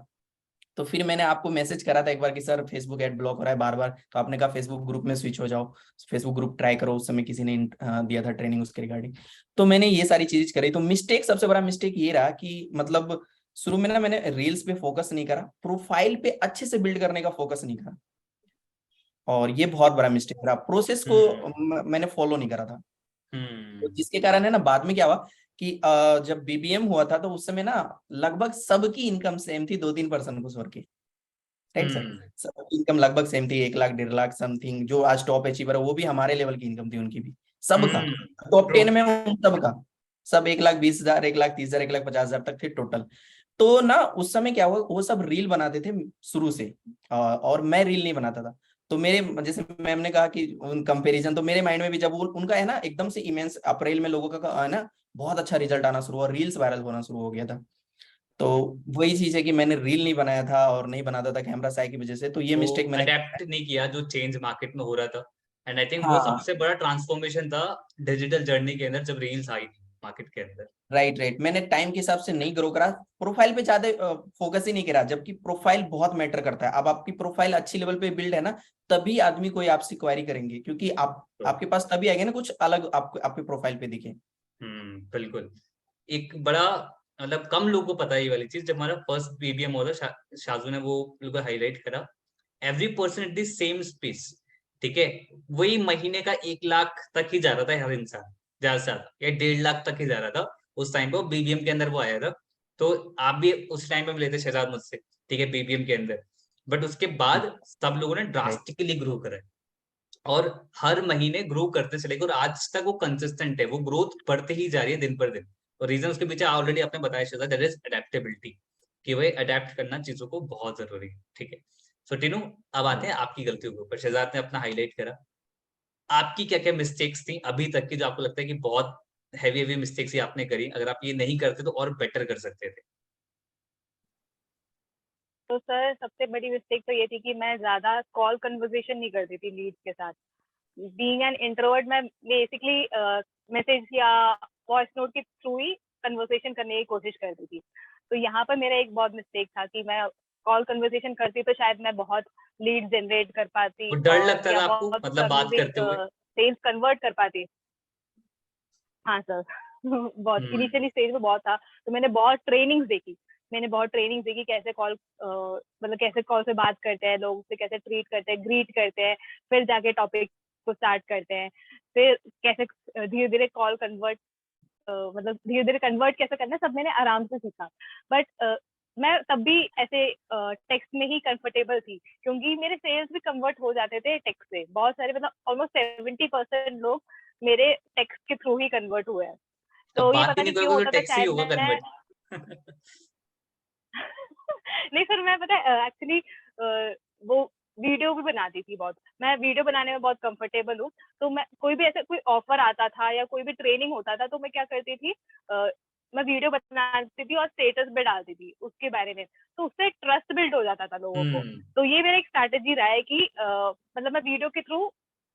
तो फिर मैंने आपको मैसेज करा था एक बार कि सर फेसबुक एड ब्लॉक हो रहा है बार बार, तो आपने कहा फेसबुक ग्रुप में स्विच हो जाओ, फेसबुक ग्रुप ट्राई करो। उस समय किसी ने दिया था ट्रेनिंग उसके रिगार्डिंग। तो मैंने ये सारी चीज करी। तो मिस्टेक, सबसे बड़ा मिस्टेक ये रहा कि मतलब शुरू में ना मैंने रील्स पे फोकस नहीं करा, प्रोफाइल पे अच्छे से बिल्ड करने का फोकस नहीं करा, और ये बहुत बड़ा मिस्टेक रहा। प्रोसेस को मैंने फॉलो नहीं करा था, तो हम्म जिसके कारण है ना बाद में क्या हुआ कि जब बीबीएम हुआ था तो उस समय ना लगभग सबकी इनकम सेम थी, 2-3 पर्सन को छोड़ के, राइट सर। सबकी इनकम लगभग सेम थी, 1 लाख 1.5 लाख समथिंग। जो आज टॉप अचीवर है वो भी हमारे लेवल की इनकम थी उनकी भी, सबका टॉप 10 में उन सबका सब 1,20,000 1,30,000 1,50,000 तक थे टोटल। तो ना उस समय क्या हुआ, वो सब रील बनाते थे शुरू से, और मैं रील नहीं बनाता था। तो मेरे जैसे मैम ने कहा कि उन कंपैरिजन, तो मेरे माइंड में भी जब उनका है ना एकदम से इमेंस अप्रैल में लोगों का है ना बहुत अच्छा रिजल्ट आना शुरू हुआ, रील्स वायरल होना शुरू हो गया था। तो वही चीज है कि मैंने रील नहीं बनाया था और नहीं बनाता था कैमरा साई की वजह से, तो ये मिस्टेक मैंने अडेप्ट नहीं किया जो चेंज मार्केट में हो रहा था। एंड आई थिंक वो हाँ सबसे बड़ा ट्रांसफॉर्मेशन था डिजिटल जर्नी के अंदर, जब रील्स आई थी मार्केट के अंदर। राइट, मैंने टाइम के हिसाब से नहीं ग्रो करा, प्रोफाइल पे ज्यादा फोकस ही नहीं करा, जबकि प्रोफाइल बहुत मैटर करता है। अब आपकी प्रोफाइल अच्छी लेवल पे बिल्ड है ना, तभी आदमी कोई आपसे क्वेरी करेंगे, क्योंकि आपके पास तभी आएगा ना कुछ अलग आपके प्रोफाइल पे दिखे। बिल्कुल। एक बड़ा मतलब कम लोगों को पता है ये वाली चीज, जब हमारा फर्स्ट बीबीएम हुआ था, शाजू ने वो बिल्कुल हाईलाइट करा, every person at the same space, ठीक है। वही महीने का 1 लाख तक ही जा रहा था हर इंसान, ज्यादा से ज्यादा, या 1.5 लाख तक ही जा रहा था उस टाइम पे बीबीएम के अंदर वो आया था। तो आप भी उस टाइम पे मिले थे शहजाद मुझसे, ठीक है, बीबीएम के अंदर। बट उसके बाद सब लोगों ने ड्रास्टिकली ग्रो करा है, और हर महीने ग्रो करते चले गए, और आज तक वो कंसिस्टेंट है, वो ग्रोथ बढ़ते ही जा रही है दिन पर दिन। और रीजन उसके पीछे ऑलरेडी आपने बताया शहजाद, दैट इज अडेप्टेबिलिटी, कि वही अडेप्ट करना चीजों को बहुत जरूरी है, ठीक है। सो टीनू, अब आते हैं आपकी गलतियों के ऊपर। शहजाद ने अपना हाईलाइट करा, आपकी क्या क्या मिस्टेक्स थी अभी तक की जो आपको लगता है कि बहुत हैवी हैवी मिस्टेक्स ही आपने करी, अगर आप ये नहीं करते तो और बेटर कर सकते थे? तो सर सबसे बड़ी मिस्टेक तो ये थी कि मैं ज्यादा कॉल कन्वर्सेशन नहीं करती थी लीड्स के साथ। बीइंग एन इंट्रोवर्ट, मैं बेसिकली मैसेज या वॉइस नोट के थ्रू ही कन्वर्सेशन करने की कोशिश करती थी। तो यहाँ पर मेरा एक बहुत मिस्टेक था कि मैं कॉल कन्वर्सेशन करती तो शायद मैं बहुत लीड जनरेट कर पाती, वो डर और लगता या था आपको, बहुत मतलब बात कन्वर्सेट करते हुए? सेल्स कन्वर्ट कर पाती। हाँ सर। बहुत हम्म इनिशियली स्टेज में बहुत था, तो मैंने बहुत ट्रेनिंग्स देखी। मैंने बहुत ट्रेनिंग्स देखी कैसे कॉल मतलब कैसे कॉल से बात करते हैं, लोग से कैसे ट्रीट करते हैं, ग्रीट करते हैं, फिर जाके टॉपिक को स्टार्ट करते हैं, फिर कैसे धीरे धीरे कॉल कन्वर्ट मतलब धीरे धीरे कन्वर्ट कैसे करना है, सब मैंने आराम से सीखा। बट मैं तब भी ऐसे टेक्स्ट में ही कंफर्टेबल थी, क्योंकि मेरे सेल्स भी कन्वर्ट हो जाते थे टेक्स्ट से। बहुत सारे मतलब ऑलमोस्ट 70% लोग मेरे टेक्स्ट के थ्रू ही कन्वर्ट हुए हैं। अब तो ये बात पता भी नहीं नहीं क्यों करोगे तो होता था, टैक्सी शायद होगा मैं कन्वर्ट। नहीं सर, मैं पता है एक्चुअली वो वीडियो भी बनाती थी बहुत। मैं वीडियो बनाने में बहुत कंफर्टेबल हूँ। तो मैं कोई भी ऐसा कोई ऑफर आता था या कोई भी ट्रेनिंग होता था, तो मैं क्या करती थी, मैं वीडियो बनाती थी और स्टेटस पे डालती थी उसके बारे में। तो उससे ट्रस्ट बिल्ड हो जाता था लोगों को। तो ये मेरा एक स्ट्रैटेजी रहा है कि मतलब मैं वीडियो के थ्रू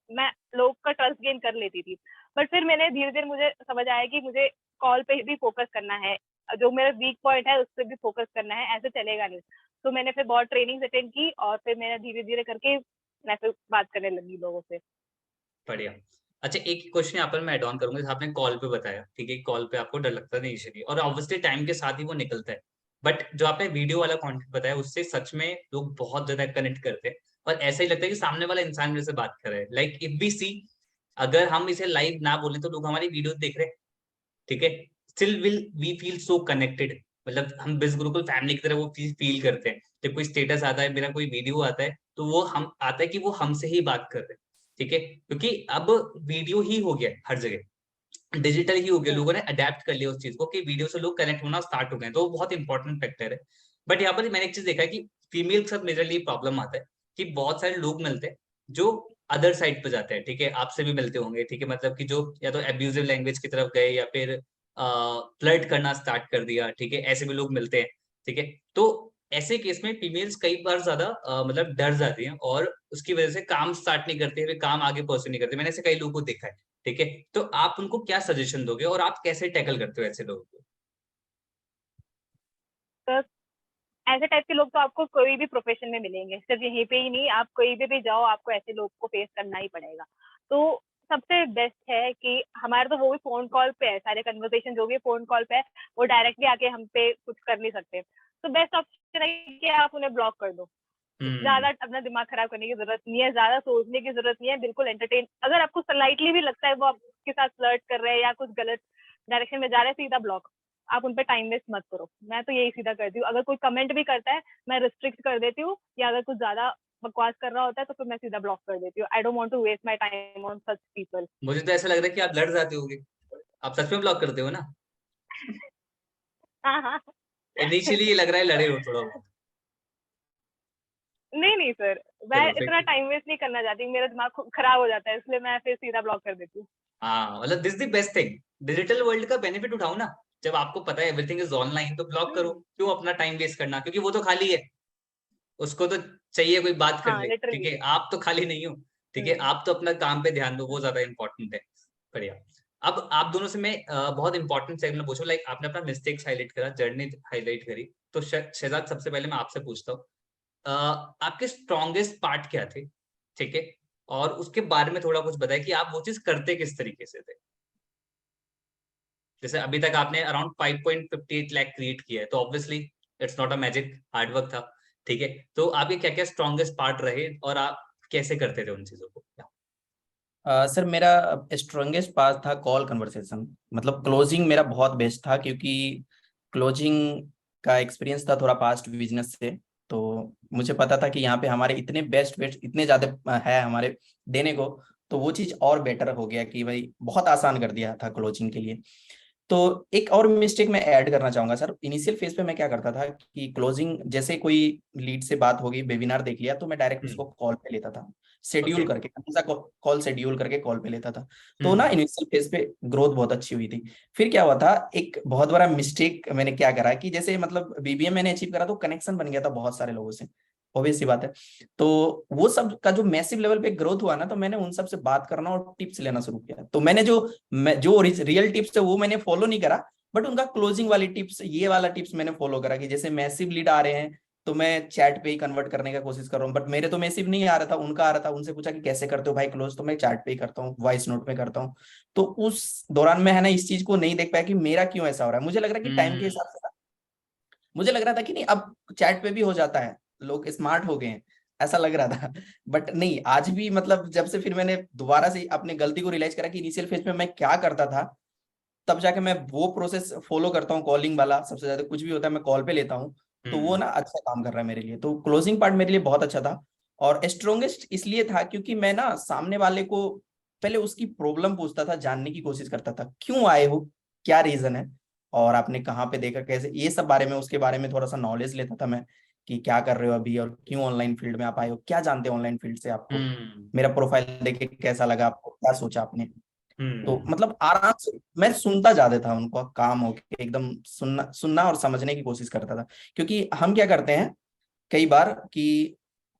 मैं लोग का ट्रस्ट गेन कर लेती थी। बट फिर मैंने धीरे धीरे मुझे समझ आया कि मुझे कॉल पे भी फोकस करना है, जो मेरा वीक पॉइंट है उस पर भी फोकस करना है, ऐसे चलेगा नहीं। तो मैंने फिर बहुत ट्रेनिंग अटेंड की, और फिर मैंने धीरे धीरे करके मैं फिर बात करने लगी लोगों से। बढ़िया। अच्छा, एक क्वेश्चन यहाँ पर मैं ऐड ऑन करूंगा, जैसे आपने कॉल पे बताया, ठीक है, कॉल पे आपको डर लगता था इनिशियली, और ऑब्वियसली टाइम के साथ ही वो निकलता है। बट जो आपने वीडियो वाला कंटेंट बताया, उससे सच में लोग बहुत ज्यादा कनेक्ट करते हैं, और ऐसा ही लगता है कि सामने वाला इंसान मेरे से बात कर रहा है। लाइक इफ वी सी, अगर हम इसे लाइव ना बोले तो लोग हमारी वीडियो देख रहे हैं, ठीक है, still will we feel so connected. मतलब हम बिल्कुल फैमिली की तरह वो फील करते हैं। जब कोई स्टेटस आता है, मेरा कोई वीडियो आता है, तो वो हम आता है कि वो हमसे ही बात कर रहे हैं, ठीक है, क्योंकि अब वीडियो ही हो गया हर जगह, डिजिटल ही हो गया, लोगों ने अडेप्ट कर लिया उस चीज को कि वीडियो से लोग कनेक्ट होना स्टार्ट हो गए, तो वो बहुत इंपॉर्टेंट फैक्टर है। बट यहाँ पर मैंने एक चीज देखा है कि फीमेल के साथ मेजरली प्रॉब्लम आता है कि बहुत सारे लोग मिलते हैं जो अदर साइड पे जाते हैं, ठीक है, आपसे भी मिलते होंगे, ठीक है, मतलब कि जो या तो एब्यूजिव लैंग्वेज की तरफ गए, या फिर फ्लर्ट करना स्टार्ट कर दिया, ठीक है, ऐसे भी लोग मिलते हैं, ठीक है। तो ऐसे केस में फीमेल्स कई बार ज्यादा मतलब डर जाती हैं, और उसकी वजह से काम स्टार्ट नहीं करते, फिर काम आगे परस्यू नहीं करते। मैंने ऐसे कई लोगों को देखा है, ठीक है। तो आप उनको क्या सजेशन दोगे, और आप कैसे टैकल करते हो ऐसे लोगों को? तो ऐसे टाइप के लोग तो आपको कोई भी प्रोफेशन में मिलेंगे, सिर्फ यहीं पे ही नहीं, आप कोई भी जाओ आपको ऐसे लोग को फेस करना ही पड़ेगा। तो सबसे बेस्ट है कि हमारे तो वो भी फोन कॉल पे है, सारे कन्वर्सेशन जो भी फोन कॉल पे है, वो डायरेक्टली आके हम पे कुछ कर नहीं सकते। तो बेस्ट ऑप्शन है कि आप उन्हें ब्लॉक कर दो। ज्यादा अपना दिमाग खराब करने की जरूरत नहीं है, ज्यादा सोचने की जरूरत नहीं है, बिल्कुल एंटरटेन। अगर आपको स्लाइटली भी लगता है वो आपके साथ फ्लर्ट कर रहे हैं या कुछ गलत डायरेक्शन में जा रहे हैं, सीधा ब्लॉक। आप उन पे टाइम वेस्ट मत करो। मैं तो यही सीधा करती हूँ। अगर कोई कमेंट भी करता है मैं रिस्ट्रिक्ट कर देती हूँ, या अगर कुछ ज्यादा बकवास कर रहा होता है तो फिर मैं सीधा ब्लॉक कर देती हूँ। I don't want to waste my time on such people. मुझे तो ऐसा लग रहा है कि आप लड़ जाते होगे, आप सच में ब्लॉक करते हो ना? हाँ हाँ। इनिशियली ये लग रहा है लड़े हो थोड़ा बहुत। नहीं नहीं सर, मैं चलो इतना फिर, टाइम वेस्ट नहीं करना चाहती, मेरा दिमाग खराब हो जाता है, इसलिए मैं फिर सीधा ब्लॉक कर देती हूँ। हाँ मतलब this the best thing, digital world का बेनिफिट उठाओ ना। जब आपको पता है एवरीथिंग इज ऑनलाइन, तो ब्लॉक करो, क्यों अपना टाइम वेस्ट करना, क्योंकि वो तो खाली है, उसको तो चाहिए कोई बात कर हाँ ले, ठीक लिटरली। है? आप तो खाली नहीं हो, ठीक है? आप तो अपना काम पे ध्यान दो, वो ज्यादा इंपॉर्टेंट है। बढ़िया। अब आप दोनों से मैं बहुत इंपॉर्टेंट सेगमेंट पूछूं, लाइक आपने अपना मिस्टेक्स हाईलाइट करा, जर्नी हाईलाइट करी, तो शहजाद सबसे पहले मैं आपसे पूछता हूँ, आपके स्ट्रॉन्गेस्ट पार्ट क्या थे, ठीक है? और उसके बारे में थोड़ा कुछ बताएं कि आप वो चीज करते किस तरीके से थे। जैसे अभी तक आपने अराउंड 5.58 लाख क्रिएट किया है, तो obviously it's not a magic, hard work था, ठीक है? तो आपके क्या क्या स्ट्रॉन्गेस्ट पार्ट रहे और आप कैसे करते थे उन चीजों को? सर मेरा स्ट्रॉन्गेस्ट पार्ट था कॉल कन्वर्सेशन, मतलब क्लोजिंग मेरा बहुत बेस्ट था, क्योंकि क्लोजिंग का एक्सपीरियंस था थोड़ा पास्ट बिजनेस से। तो मुझे पता था कि यहाँ पे हमारे इतने बेस्ट बेस्ट इतने ज्यादा है हमारे देने को, तो वो चीज और बेटर हो गया कि भाई बहुत आसान कर दिया था क्लोजिंग के लिए। तो एक और मिस्टेक मैं ऐड करना चाहूंगा सर, इनिशियल फेज पे मैं क्या करता था कि क्लोजिंग जैसे कोई लीड से बात होगी, वेबिनार देख लिया, तो मैं डायरेक्ट उसको कॉल पे लेता था, ओके। शेड्यूल करके, हमेशा कॉल शेड्यूल करके कॉल पे लेता था। तो ना हम्म। इनिशियल फेज पे ग्रोथ बहुत अच्छी हुई थी। फिर क्या हुआ था, एक बहुत बड़ा मिस्टेक मैंने क्या करा कि जैसे मतलब बीबीएम मैंने अचीव करा, तो कनेक्शन बन गया था बहुत सारे लोगों से, ऑब्वियस सी बात है। तो वो सब का जो मैसिव लेवल पे ग्रोथ हुआ ना, तो मैंने उन सब से बात करना और टिप्स लेना शुरू किया। तो मैंने जो रियल टिप्स है वो मैंने फॉलो नहीं करा, बट उनका क्लोजिंग वाली टिप्स, ये वाला टिप्स मैंने फॉलो करा कि जैसे मैसिव लीड आ रहे हैं तो मैं चैट पे ही कन्वर्ट करने का कोशिश कर रहा हूँ, बट मेरे तो मैसिव नहीं आ रहा था, उनका आ रहा था। उनसे पूछा कि कैसे करते हो भाई क्लोज, तो मैं चैट पे ही करता हूँ, वॉइस नोट में करता हूँ। तो उस दौरान में है ना इस चीज को नहीं देख पाया कि मेरा क्यों ऐसा हो रहा है। मुझे लग रहा है कि टाइम के हम्म। हिसाब से मुझे लग रहा था कि नहीं अब चैट पे भी हो जाता है, लोग स्मार्ट हो गए हैं, ऐसा लग रहा था। बट नहीं, आज भी मतलब जब से फिर मैंने दोबारा से अपनी गलती को रियलाइज करा कि इनिशियल फेज में मैं क्या करता था, तब जाके मैं वो प्रोसेस फॉलो करता हूँ, कॉलिंग वाला। सबसे ज्यादा कुछ भी होता है मैं कॉल पे लेता हूँ, तो वो हम्म। ना अच्छा काम कर रहा है मेरे लिए। तो क्लोजिंग पार्ट मेरे लिए बहुत अच्छा था। और स्ट्रोंगेस्ट इसलिए था क्योंकि मैं ना सामने वाले को पहले उसकी प्रॉब्लम पूछता था, जानने की कोशिश करता था, क्यों आए हो, क्या रीजन है, और आपने कहाँ पे देखा, कैसे, ये सब बारे में, उसके बारे में थोड़ा सा नॉलेज लेता था मैं, कि क्या कर रहे हो अभी और क्यों ऑनलाइन फील्ड में आप आए हो, क्या जानते हो ऑनलाइन फील्ड से आपको, हम्म। मेरा प्रोफाइल देख के कैसा लगा आपको, क्या सोचा आपने। तो हम्म। मतलब आराम से मैं सुनता जाता था उनको, काम होके एकदम सुनना सुनना और समझने की कोशिश करता था। क्योंकि हम क्या करते हैं कई बार कि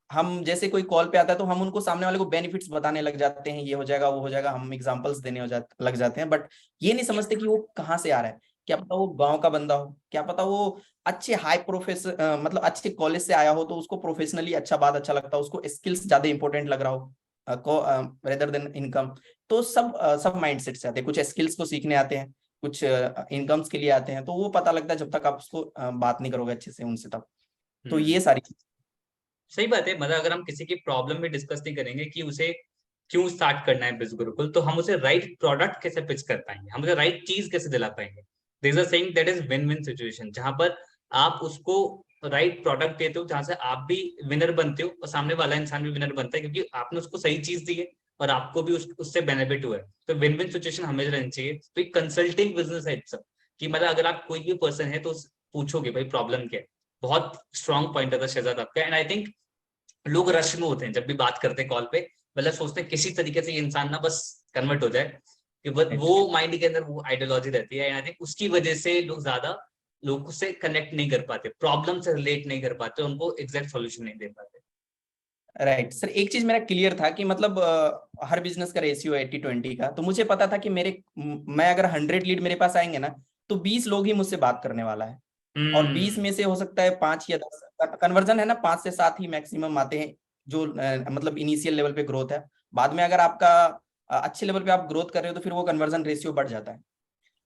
हम जैसे कोई कॉल पे आता है तो हम उनको, सामने वाले को बेनिफिट्स बताने लग जाते हैं, ये हो जाएगा वो हो जाएगा, हम एग्जांपल्स देने लग जाते हैं, बट ये नहीं समझते कि वो कहाँ से आ रहा है। क्या पता वो गांव का बंदा हो, क्या पता वो अच्छे हाई मतलब अच्छे कॉलेज से आया हो, तो उसको प्रोफेशनली अच्छा बात अच्छा लगता हो, उसको स्किल्स ज्यादा इंपॉर्टेंट लग रहा हो रेदर देन इनकम। तो सब माइंडसेट से आते हैं, कुछ स्किल्स को सीखने आते हैं, कुछ इनकम्स के लिए आते हैं। तो वो पता लगता है जब तक आप उसको बात नहीं करोगे अच्छे से उनसे तब। तो ये हम्म। सारी सही बात है, मतलब अगर हम किसी की प्रॉब्लम भी डिस्कस नहीं करेंगे कि उसे क्यों स्टार्ट करना है बिज गुरुकुल, तो हम उसे राइट प्रोडक्ट कैसे पिच कर पाएंगे, हम उसे राइट चीज कैसे दिला पाएंगे। There is a saying that is win win situation, जहां पर आप उसको राइट प्रोडक्ट देते हो, जहां से आप भी विनर बनते हो और सामने वाला इंसान भी विनर बनता है, क्योंकि आपने उसको सही चीज दी है और आपको भी उससे बेनिफिट हुआ है। तो विन विन सिचुएशन हमेशा रहनी चाहिए। तो एक कंसल्टिंग बिजनेस है इट्स, कि मतलब अगर आप कोई भी पर्सन है तो पूछोगे भाई प्रॉब्लम क्या है। बहुत स्ट्रॉन्ग पॉइंट है शहजाद आपका। एंड आई थिंक लोग रश में होते हैं जब भी बात करते हैं कॉल पे, मतलब सोचते हैं किसी तरीके से ये इंसान ना बस कन्वर्ट हो जाए, कि चीज। वो माइंड के अंदर वो आइडियोलॉजी रहती है। आई थिंक उसकी वजह से लोग ज्यादा लोगों से कनेक्ट नहीं कर पाते, प्रॉब्लम से रिलेट नहीं कर पाते, उनको एग्जैक्ट सॉल्यूशन नहीं दे पाते। राइट सर, एक चीज मेरा क्लियर था कि मतलब हर बिजनेस का रेशियो 80-20 का, तो मुझे पता था कि मैं अगर 100 लीड मेरे पास आएंगे ना, तो 20 लोग ही मुझसे बात करने वाला है। और 20 हम्म। में से हो सकता है 5 या 10 कन्वर्जन है ना, 5 से 7 ही मैक्सिमम आते हैं, जो मतलब इनिशियल लेवल पे ग्रोथ है। बाद में अगर आपका अच्छे लेवल पे आप ग्रोथ कर रहे हो तो फिर वो कन्वर्जन रेशियो बढ़ जाता है।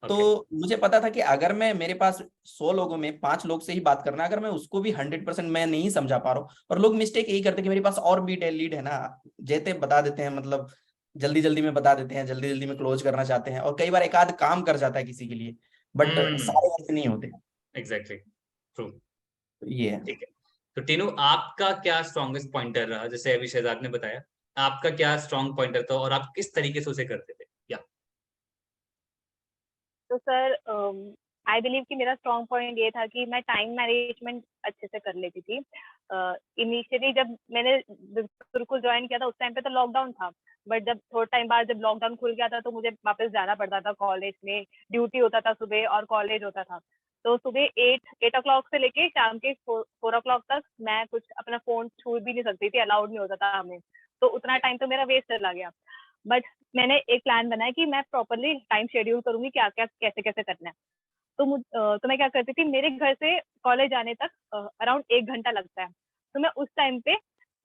ओके। तो मुझे पता था कि अगर मैं, मेरे पास 100 लोगों में 5 लोग से ही बात करना है, अगर मैं उसको भी 100% मैं नहीं समझा पा रहा हूँ, और लोग मिस्टेक यही करते हैं कि मेरे पास और भी लीड है ना, जेते बता देते हैं, मतलब जल्दी जल्दी में बता देते हैं, जल्दी जल्दी में क्लोज करना चाहते हैं, और कई बार एक आध काम कर जाता है किसी के लिए, बट सारे ऐसे नहीं होते। Exactly, true. ये है। ठीक है, तो टीनू आपका क्या स्ट्रॉन्गेस्ट पॉइंटर रहा? जैसे अभी शहजाद ने बताया, आपका क्या स्ट्रॉन्ग पॉइंटर था और आप किस तरीके से उसे करते थे? या तो सर आई बिलीव कि मेरा स्ट्रॉन्ग पॉइंट ये था कि मैं टाइम मैनेजमेंट अच्छे से कर लेती थी। इनिशियली जब मैंने बिल्कुल ज्वाइन किया था उस टाइम पे तो लॉकडाउन था, बट जब थोड़ा टाइम बाद जब लॉकडाउन खुल गया था तो मुझे वापस जाना पड़ता था कॉलेज में, ड्यूटी होता था सुबह और कॉलेज होता था। तो सुबह 8 o'clock से लेके शाम के 4 o'clock तक मैं कुछ अपना फोन छू भी नहीं सकती थी, अलाउड नहीं होता था हमें। तो उतना टाइम तो मेरा वेस्ट चला गया। बट मैंने एक प्लान बनाया कि मैं प्रॉपरली टाइम शेड्यूल करूंगी, क्या क्या कैसे कैसे करना है। तो मैं क्या करती थी, मेरे घर से कॉलेज आने तक अराउंड 1 घंटा लगता है। तो मैं उस टाइम पे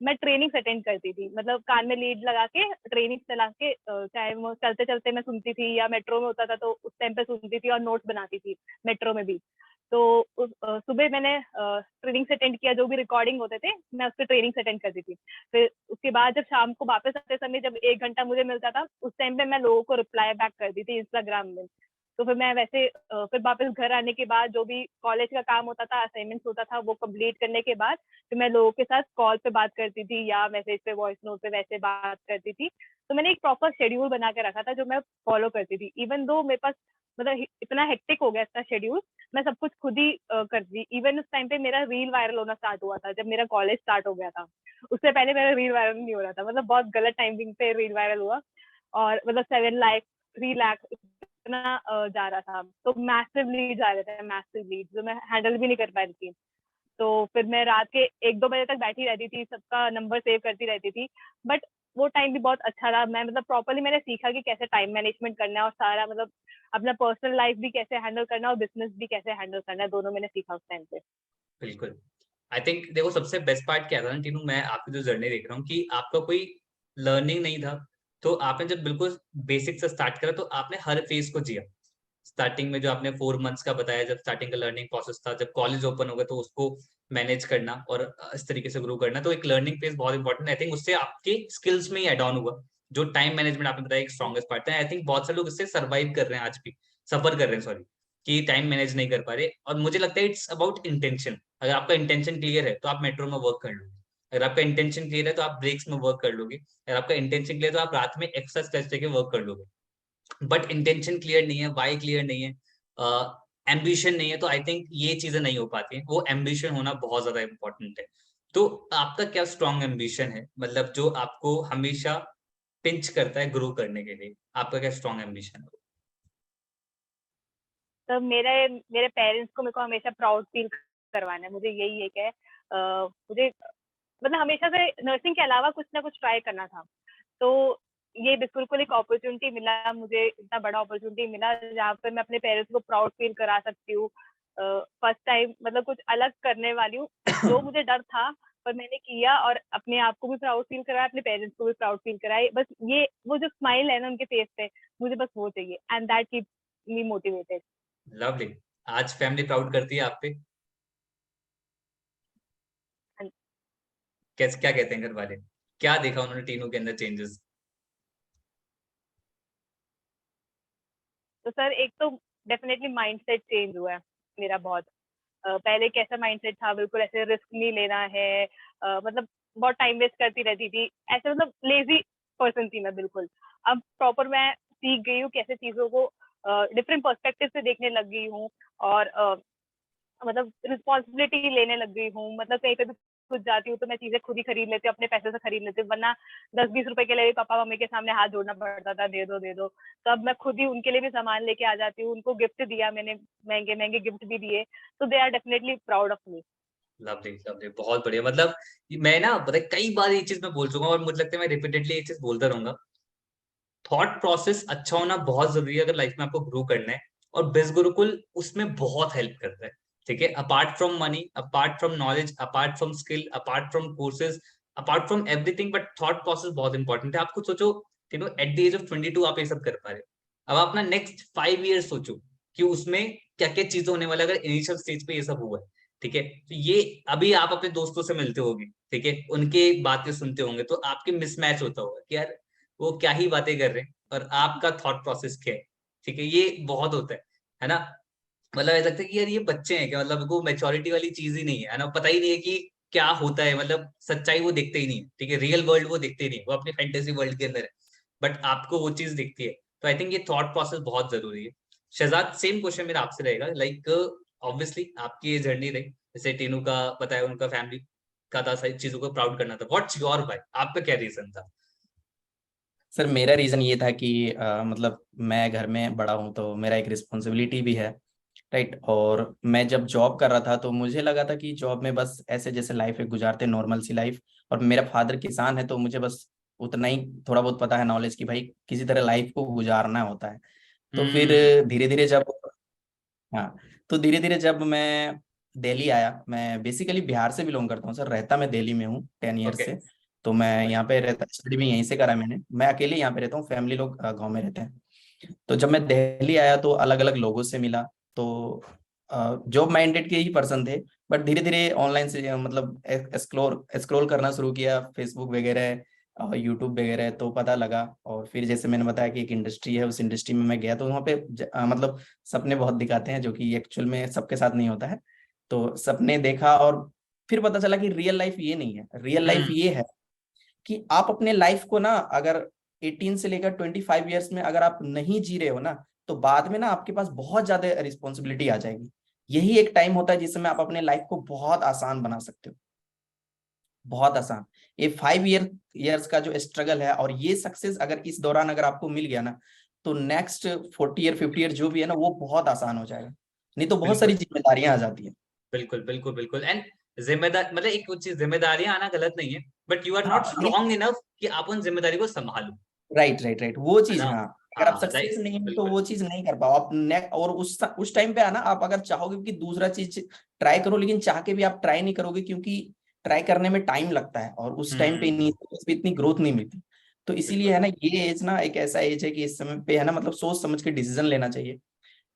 मैं ट्रेनिंग्स अटेंड करती थी, मतलब कान में लीड लगा के ट्रेनिंग चला के, चाहे वो चलते चलते मैं सुनती थी या मेट्रो में होता था तो उस टाइम पे सुनती थी और नोट्स बनाती थी मेट्रो में भी। तो सुबह मैंने ट्रेनिंग्स अटेंड किया, जो भी रिकॉर्डिंग होते थे मैं उस पर ट्रेनिंग्स अटेंड करती थी। फिर उसके बाद जब शाम को वापस आते समय जब 1 घंटा मुझे मिलता था, उस टाइम पे मैं लोगों को रिप्लाई बैक करती थी इंस्टाग्राम में। तो फिर मैं वैसे फिर वापस घर आने के बाद जो भी कॉलेज का काम होता था, असाइनमेंट्स होता था, वो कंप्लीट करने के बाद फिर मैं लोगों के साथ कॉल पे बात करती थी या मैसेज पे, वॉइस नोट पे वैसे बात करती थी। तो मैंने एक प्रॉपर शेड्यूल बना के रखा था जो मैं फॉलो करती थी। इवन दो मेरे पास मतलब इतना हेक्टिक हो गया इसका शेड्यूल, मैं सब कुछ खुद ही करती थी। इवन उस टाइम पे मेरा रील वायरल होना स्टार्ट हुआ था जब मेरा कॉलेज स्टार्ट हो गया था। उससे पहले मेरा रील वायरल नहीं हो रहा था, मतलब बहुत गलत टाइमिंग पे रील वायरल हुआ। और मतलब 7 लाख 3 लाख इतना जा रहा था, तो मैसिव लीड जा रहे थे, मैसिव लीड जो मैं हैंडल भी नहीं कर पा रही थी। तो फिर मैं रात के 1-2 बजे तक बैठी रहती थी, सबका नंबर सेव करती रहती थी। बट वो टाइम भी बहुत अच्छा रहा। मैं मतलब प्रॉपरली मैंने सीखा कि कैसे टाइम मैनेजमेंट करना है और सारा मतलब अपना पर्सनल लाइफ भी कैसे हैंडल करना है और बिजनेस भी कैसे हैंडल करना है, दोनों मैंने सीखा उस टाइम पे। बिल्कुल। आई थिंक देखो सबसे बेस्ट पार्ट क्या था ना टीनू, मैं आपकी जो जर्नी देख रहा हूँ कि आपका कोई लर्निंग नहीं था, तो आपने जब बिल्कुल बेसिक से स्टार्ट करा तो आपने हर फेज को जिया। स्टार्टिंग में जो आपने 4 मंथ्स का बताया, जब स्टार्टिंग का लर्निंग प्रोसेस था, जब कॉलेज ओपन हो गया तो उसको मैनेज करना और इस तरीके से ग्रो करना, तो एक लर्निंग फेज बहुत इंपॉर्टेंट। आई थिंक उससे आपके स्किल्स में ही एड ऑन हुआ। जो टाइम मैनेजमेंट आपने बताया एक स्ट्रॉन्गेस्ट पार्ट है। आई थिंक बहुत से लोग इससे सर्वाइव कर रहे हैं आज भी, सफर कर रहे हैं सॉरी, कि टाइम मैनेज नहीं कर पा रहे। और मुझे लगता है इट्स अबाउट इंटेंशन। अगर आपका इंटेंशन क्लियर है तो आप मेट्रो में वर्क कर लोगे। अगर आपका इंटेंशन क्लियर है तो आप ब्रेक्स में वर्क कर लोगे। अगर आपका इंटेंशन क्लियर है तो आप रात में एक्स्ट्रा स्ट्रेच लेके वर्क कर लोगे। बट इंटेंशन क्लियर नहीं है, वाई क्लियर नहीं है, एम्बिशन नहीं है, तो आई थिंक ये चीजें नहीं हो पाती हैं। वो एम्बिशन होना बहुत ज्यादा इंपॉर्टेंट है। तो आपका क्या स्ट्रॉन्ग एम्बिशन है, मतलब जो आपको हमेशा पिंच करता है ग्रो करने के लिए? आपका क्या स्ट्रॉन्ग एम्बिशन है? तो मेरे पेरेंट्स को मेरे को हमेशा प्राउड फील करवाना है, मुझे यही एक है। मुझे मतलब हमेशा से नर्सिंग के अलावा कुछ ना कुछ ट्राई करना था। तो ये बिल्कुल एक अपॉर्चुनिटी मिला मुझे, इतना बड़ा अपॉर्चुनिटी मिला जहाँ पर मैं अपने पेरेंट्स को प्राउड फील करा सकती हूँ। फर्स्ट टाइम मतलब कुछ अलग करने वाली हूँ, जो मुझे डर था पर मैंने किया और अपने आप को भी प्राउड फील कराया, अपने पेरेंट्स को भी प्राउड फील कराया। बस ये वो जो स्माइल है ना उनके फेस पे, मुझे बस वो चाहिए, and that keeps me motivated. Lovely. आज फैमिली प्राउड करती है आप पे? कैसे, क्या कहते हैं घर वाले? क्या देखा उन्होंने टीनू के अंदर चेंजेस? तो सर एक तो डेफिनेटली माइंडसेट चेंज हुआ है मेरा बहुत। पहले कैसा माइंडसेट था, बिल्कुल ऐसे रिस्क नहीं लेना है, मतलब बहुत टाइम वेस्ट करती रहती थी, ऐसे मतलब लेजी पर्सन थी मैं बिल्कुल। अब प्रॉपर मैं सीख गई हूँ कैसे चीजों को डिफरेंट पर्सपेक्टिव से देखने लग गई हूँ। और मतलब रिस्पॉन्सिबिलिटी लेने लग गई हूँ, मतलब कहीं पे भी कुछ जाती हूँ तो मैं चीजें खुद ही खरीद लेती हूँ, अपने पैसे से खरीद लेती हूँ, वरना 10-20 रुपए के लिए भी पापा मम्मी के सामने हाथ जोड़ना पड़ता था, दे दो दे दो। तो अब मैं खुद ही उनके लिए भी सामान लेके आ जाती हूँ, उनको गिफ्ट दिया मैंने, महंगे महंगे गिफ्ट भी दिए, तो they are definitely proud of me. Lovely lovely, बहुत बढ़िया। मतलब मैं ना पता है कई बार ये चीज मैं बोल चुका हूँ और मुझे लगता है मैं रिपीटेडली ये चीज बोलता रहूंगा। थॉट प्रोसेस अच्छा होना बहुत जरूरी है अगर लाइफ में आपको ग्रो करना है, और बिज गुरुकुल उसमें बहुत हेल्प करता है। ठीक है, apart from money, apart from knowledge, apart from skill, apart from courses, apart from everything, but thought process बहुत इंपॉर्टेंट है। आप खुद सोचो, एट द एज ऑफ 22 आप ये सब कर पा रहे हो। अब अपना नेक्स्ट 5 ईयर सोचो कि उसमें क्या क्या चीजें होने वाली, अगर इनिशियल स्टेज पे ये सब हुआ है। ठीक है, तो ये अभी आप अपने दोस्तों से मिलते होगे, ठीक है, उनके बातें सुनते होंगे तो आपके मिसमैच होता होगा कि यार वो क्या ही बातें कर रहे हैं और आपका थॉट प्रोसेस क्या है, ठीक है, ये बहुत होता है ना। मतलब ऐसा लगता है कि यार ये बच्चे हैं क्या, मतलब वो मैच्योरिटी वाली चीज ही नहीं है ना, पता ही नहीं है कि क्या होता है, मतलब सच्चाई वो देखते ही नहीं है, ठीक है, रियल वर्ल्ड वो देखते ही नहीं है, वो अपनी फैंटेसी वर्ल्ड के अंदर है, बट आपको वो चीज दिखती है। तो आई थिंक ये थॉट प्रोसेस बहुत जरूरी है। शहजाद, सेम क्वेश्चन मेरा आपसे रहेगा, लाइक ऑब्वियसली आपकी ये जर्नी रही, जैसे टीनू का बताया, उनका फैमिली का था, सारी चीजों को प्राउड करना था, व्हाट्स योर भाई, आपका क्या रीजन था? सर मेरा रीजन ये था कि मतलब मैं घर में बड़ा हूँ तो मेरा एक रिस्पॉन्सिबिलिटी भी है, राइट। और मैं जब जॉब कर रहा था तो मुझे लगा था कि जॉब में बस ऐसे जैसे लाइफ है गुजारते नॉर्मल सी लाइफ, और मेरा फादर किसान है तो मुझे बस उतना ही थोड़ा बहुत पता है नॉलेज कि भाई किसी तरह लाइफ को गुजारना होता है। तो फिर हम्म। धीरे धीरे जब, हाँ, तो धीरे धीरे जब मैं दिल्ली आया, मैं बेसिकली बिहार से बिलोंग करता हूँ सर, रहता मैं दिल्ली में हूँ 10 ईयर ओके। से। तो मैं यहाँ पे रहता, स्टडी भी यहीं से करा मैंने, मैं अकेले यहाँ पे रहता हूँ, फैमिली लोग गाँव में रहते हैं। तो जब मैं दिल्ली आया तो अलग अलग लोगों से मिला, तो जॉब माइंडेड के ही पर्सन थे, बट धीरे धीरे ऑनलाइन से मतलब एक्सप्लोर एक्सक्रोल करना शुरू किया, फेसबुक वगैरह यूट्यूब वगैरह, तो पता लगा। और फिर जैसे मैंने बताया कि एक इंडस्ट्री है, उस इंडस्ट्री में मैं गया तो वहाँ पे मतलब सपने बहुत दिखाते हैं जो कि एक्चुअल में सबके साथ नहीं होता है। तो सपने देखा और फिर पता चला कि रियल लाइफ ये नहीं है, रियल लाइफ हम्म। ये है कि आप अपने लाइफ को ना अगर 18 से लेकर 25 ईयर्स में अगर आप नहीं जी रहे हो ना, तो बाद में ना आपके पास बहुत ज्यादा रिस्पॉन्सिबिलिटी आ जाएगी। यही एक टाइम होता है जिसमें आप अपने लाइफ को बहुत आसान बना सकते हो, बहुत आसान। ये 5 ईयर्स का जो स्ट्रगल है और ये सक्सेस अगर इस दौरान अगर आपको मिल गया ना, तो नेक्स्ट 40 ईयर 50 ईयर जो भी है ना वो बहुत आसान हो जाएगा। नहीं तो बहुत सारी बिल्कुल जिम्मेदारियां आ जाती है। बिल्कुल बिल्कुल बिल्कुल। एंड जिम्मेदार मतलब एक कुछ चीज, जिम्मेदारियां आना गलत नहीं है, बट यू आर नॉट हाँ नहीं, स्ट्रांग इनफ कि आप उन जिम्मेदारी को संभालो, राइट राइट राइट, वो है चीज, ना। हाँ। अगर आप हाँ सक्सेस राइट, नहीं हो तो बिल्कुल वो चीज नहीं कर पाओ आप और उस टाइम पे आना, आप अगर चाहोगे कि दूसरा चीज ट्राई करो, लेकिन चाह के भी आप ट्राई नहीं करोगे, क्योंकि ट्राई करने में टाइम लगता है और उस टाइम पे हम्म। इतनी ग्रोथ नहीं मिलती। तो इसीलिए बिल्कुल। है ना, ये एज ना एक ऐसा एज है कि इस समय पे है ना मतलब सोच समझ के डिसीजन लेना चाहिए,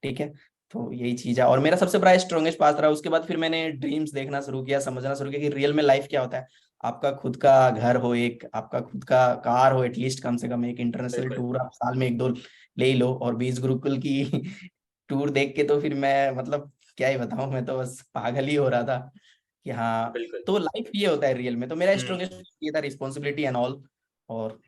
ठीक है। तो यही चीज है, और मेरा सबसे बड़ा स्ट्रॉन्गेस्ट पास रहा। उसके बाद फिर मैंने ड्रीम्स देखना शुरू किया, समझना शुरू किया कि रियल में लाइफ क्या होता है। आपका खुद का घर हो, एक आपका खुद का कार हो, एटलीस्ट कम से कम एक इंटरनेशनल बिल्कुल। टूर आप साल में एक दो ले ही लो। और 20 गुरुकुल की टूर देख के तो फिर मैं मतलब क्या ही बताऊं, मैं तो बस पागल ही हो रहा था कि हाँ, बिल्कुल। तो लाइफ ये होता है रियल में। तो मेरा हम्म। स्ट्रॉन्गेस्ट ये था, रिस्पॉन्सिबिलिटी एंड ऑल। और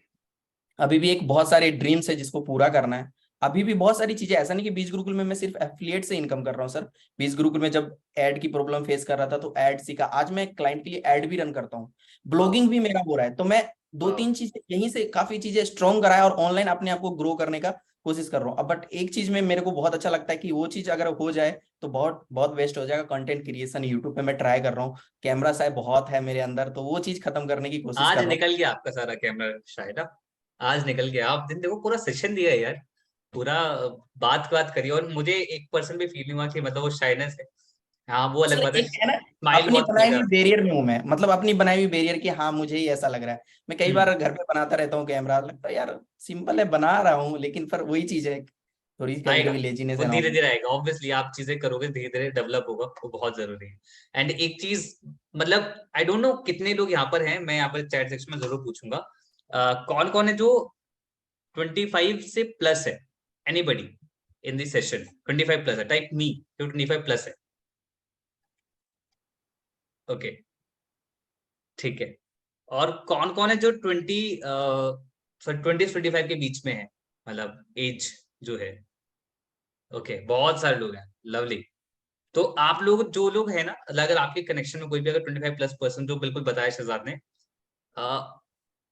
अभी भी एक बहुत सारे ड्रीम्स है जिसको पूरा करना है। अभी भी बहुत सारी चीजें, ऐसा नहीं कि 20 गुरुकुल में मैं सिर्फ एफिलिएट से इनकम कर रहा हूँ सर। 20 गुरुकुल में जब एड की प्रॉब्लम फेस कर रहा था तो एड सीखा, आज मैं क्लाइंट के लिए एड भी रन करता हूँ, वाओ। ब्लॉगिंग भी मेरा हो रहा है। तो मैं दो वाओ। तीन चीजें यहीं से काफी चीजें स्ट्रॉन्ग कराया और ऑनलाइन अपने आप को ग्रो करने का कोशिश कर रहा हूँ। अब बट एक चीज में मेरे को बहुत अच्छा लगता है कि वो चीज अगर हो जाए तो बहुत बहुत बेस्ट हो जाएगा। कंटेंट क्रिएशन यूट्यूब पे मैं ट्राई कर रहा हूँ, कैमरा शायद बहुत है मेरे अंदर, तो वो चीज खत्म करने की कोशिश आज कर रहा हूँ। निकल गया आपका सारा कैमरा शायद, आज निकल गया, आप दिन देखो पूरा सेशन दिया है यार, पूरा बात बात करी, और मुझे 1% भी फील नहीं हुआ कि मतलब वो शाइनेस है। हाँ वो अलग सर बात है, एक है ना, स्माइल अपनी बहुत बनाई खुलकर हुई आता बैरियर में हूं मैं, मतलब अपनी बनाई हुई बैरियर कि हाँ मुझे ही ऐसा लग रहा है। मैं है। कई बार घर पे बनाता रहता हूँ कैमरा, लगता है यार सिंपल है बना रहा हूँ, लेकिन फिर वही चीज है, थोड़ी सी कभी आएगा, कभी लेजीनेस वो है ना। धीरे धीरे आएगा, ऑब्वियसली आप चीजें करोगे धीरे धीरे डेवलप होगा, वो बहुत जरूरी है। एंड एक चीज, मतलब आई डोंट नो कितने लोग यहाँ पर हैं, मैं यहाँ पर चैट सेक्शन में जरूर पूछूंगा, कौन कौन है जो 25 से प्लस है, anybody in this session 25 plus है, टाइप मी जो 25 प्लस है। ओके, ठीक है। और कौन कौन है जो 20 से 25 के बीच में है, मतलब एज जो है। ओके, बहुत सारे लोग हैं, लवली। तो आप लोग जो लोग हैं ना, अगर आपके कनेक्शन में कोई भी अगर 25 प्लस पर्सन, जो बिल्कुल बताया शहजाद ने, अ,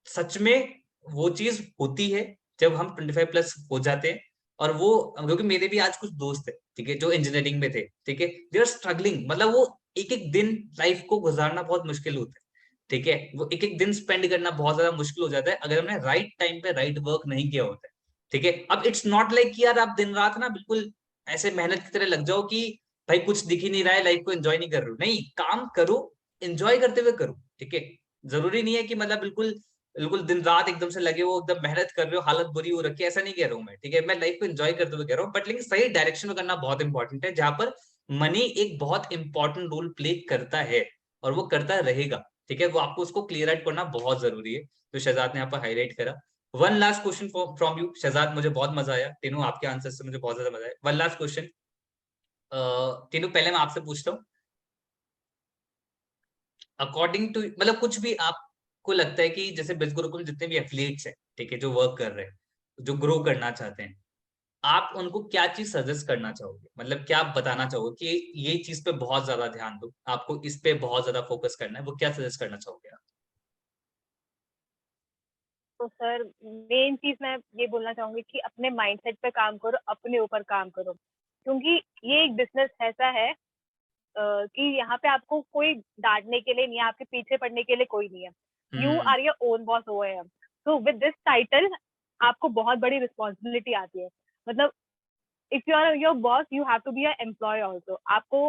सच में वो चीज होती है जब हम 25 प्लस हो जाते हैं। और वो, क्योंकि मेरे भी आज कुछ दोस्त है, ठीक है, जो इंजीनियरिंग में थे, ठीक है, दे आर स्ट्रगलिंग, मतलब वो एक एक दिन लाइफ को गुजारना बहुत मुश्किल होता है, ठीक है, वो एक एक दिन स्पेंड करना बहुत ज्यादा मुश्किल हो जाता है अगर हमने राइट टाइम पे राइट वर्क नहीं किया होता है, ठीक है। अब इट्स नॉट लाइक कि यार आप दिन रात ना बिल्कुल ऐसे मेहनत की तरह लग जाओ कि भाई कुछ दिख ही नहीं रहा है, लाइफ को एंजॉय नहीं कर रहे हो, नहीं, काम करो, एंजॉय करते हुए करो, ठीक है। जरूरी नहीं है कि मतलब बिल्कुल बिल्कुल दिन रात एकदम से लगे हो, एकदम मेहनत कर रहे हो, हालत बुरी हो रखी है, ऐसा नहीं कह रहा हूं मैं, ठीक है, मैं लाइफ को एंजॉय करते हुए कह रहा हूँ, बट लेकिन सही डायरेक्शन में करना बहुत इंपॉर्टेंट है, जहां पर मनी एक बहुत इंपॉर्टेंट रोल प्ले करता है और वो करता रहेगा, ठीक है, वो आपको उसको क्लियर आउट करना बहुत जरूरी है, तो शहजाद ने यहाँ पर हाईलाइट करा। One last question from you Shahzad, मुझे बहुत मजा आया तीनों आपके आंसर से, मुझे बहुत ज्यादा मजा आया। वन लास्ट क्वेश्चन तीनों, पहले मैं आपसे पूछता हूँ, अकॉर्डिंग टू मतलब कुछ भी आपको लगता है कि जैसे बिज गुरुकुल जितने भी एथलीट्स हैं, ठीक है, जो वर्क कर रहे हैं, जो ग्रो करना चाहते हैं, आप उनको क्या चीज सजेस्ट करना चाहोगे, मतलब क्या आप बताना चाहोगे कि ये चीज पे बहुत ज्यादा ध्यान दो, आपको इस पे बहुत ज्यादा फोकस करना है, वो क्या सजेस्ट करना चाहोगे आप? तो सर मेन चीज मैं ये बोलना चाहूंगी कि अपने माइंडसेट पे काम करो, अपने ऊपर काम करो, क्योंकि ये एक बिजनेस ऐसा है कि यहाँ पे आपको कोई डांटने के लिए नहीं है, आपके पीछे पड़ने के लिए कोई नहीं है। You are your own boss OM. So with this title आपको बहुत बड़ी रिस्पॉन्सिबिलिटी आती है। मतलब if you are your boss you have to be a employee also. आपको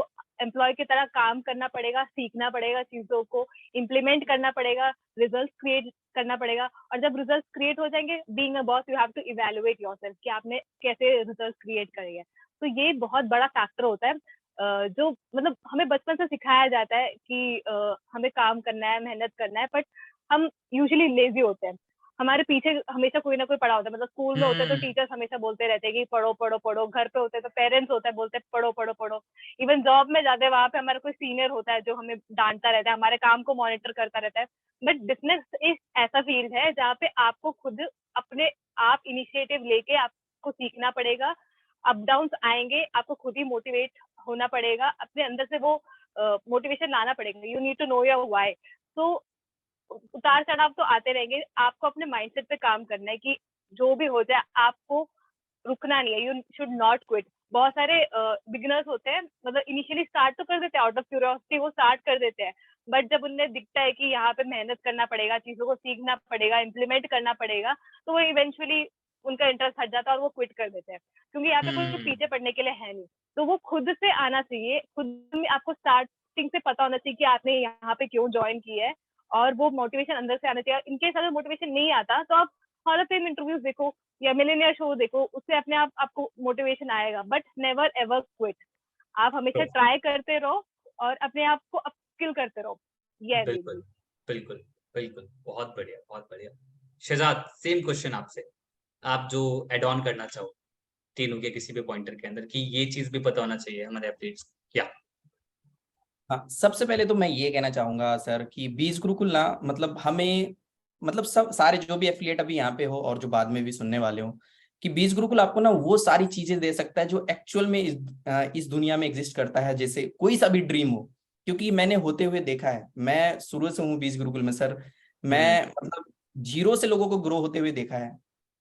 एम्प्लॉय की तरह काम करना पड़ेगा, सीखना पड़ेगा, चीजों को इम्प्लीमेंट करना पड़ेगा, रिजल्ट क्रिएट करना पड़ेगा। और जब रिजल्ट क्रिएट हो जाएंगे, being a boss you have to evaluate yourself कि आपने कैसे रिजल्ट क्रिएट करे हैं। तो ये बहुत बड़ा फैक्टर होता है जो मतलब हमें बचपन से सिखाया जाता है कि हमें काम करना है, मेहनत करना है, बट हम यूजुअली लेजी होते हैं। हमारे पीछे हमेशा कोई ना कोई पड़ा होता है। मतलब स्कूल में होते हैं तो टीचर्स हमेशा बोलते रहते हैं कि पढ़ो पढ़ो पढ़ो, घर पे होते हैं तो पेरेंट्स होता है बोलते हैं पढ़ो पढ़ो पढ़ो। इवन जॉब में जाते हैं वहां पे हमारा कोई सीनियर होता है जो हमें डांटता रहता है, हमारे काम को मॉनिटर करता रहता है। बट बिजनेस एक ऐसा फील्ड है जहाँ पे आपको खुद अपने आप इनिशिएटिव लेके आपको सीखना पड़ेगा। अप डाउन आएंगे, आपको खुद ही मोटिवेट होना पड़ेगा, अपने अंदर से वो मोटिवेशन लाना पड़ेगा। You need to know your why. तो उतार चढ़ाव तो आते रहेंगे, आपको अपने माइंडसेट पे काम करना है कि जो भी हो जाए आपको रुकना नहीं है। You should not quit. बहुत सारे बिगिनर्स होते हैं, मतलब इनिशियली स्टार्ट तो कर देते हैं आउट ऑफ क्यूरियोसिटी, वो स्टार्ट कर देते हैं, बट जब उन्हें दिखता है कि यहाँ पे मेहनत करना पड़ेगा, चीजों को सीखना पड़ेगा, इम्प्लीमेंट करना पड़ेगा, तो वो इवेंचुअली उनका इंटरेस्ट हट जाता है और वो क्विट कर देते हैं, क्योंकि यहाँ पे कोई पीछे पड़ने के लिए है नहीं। तो वो खुद से आना चाहिए, खुद में आपको स्टार्टिंग से पता होना चाहिए कि आपने यहाँ पे क्यों ज्वाइन किया है, और वो मोटिवेशन अंदर से आना चाहिए। इनकेस अगर मोटिवेशन नहीं आता तो आप हॉल ऑफ फेम इंटरव्यूज देखो या मिलियनियर शो देखो, उससे अपने आप आपको मोटिवेशन आएगा, बट नेवर एवर क्विट। आप हमेशा ट्राई करते रहो और अपने आप को अपस्किल करते रहो। ये बिल्कुल बिल्कुल बिल्कुल, बहुत बढ़िया बहुत बढ़िया। शहजाद सेम क्वेश्चन आपसे, आप जो एड ऑन करना चाहो तीनों के किसी भी पॉइंटर के अंदर कि ये चीज भी पता होना चाहिए हमारे एथलीट्स क्या? हाँ, सबसे पहले तो मैं ये कहना चाहूंगा सर कि बीज गुरुकुल ना मतलब हमें मतलब सब सारे जो भी एफिलिएट अभी यहाँ पे हो और जो बाद में भी सुनने वाले हो, कि बीज गुरुकुल आपको ना वो सारी चीजें दे सकता है जो एक्चुअल में इस दुनिया में एग्जिस्ट करता है, जैसे कोई सा भी ड्रीम हो। क्योंकि मैंने होते हुए देखा है, मैं शुरू से हूँ बीज गुरुकुल में सर। मैं मतलब जीरो से लोगों को ग्रो होते हुए देखा है।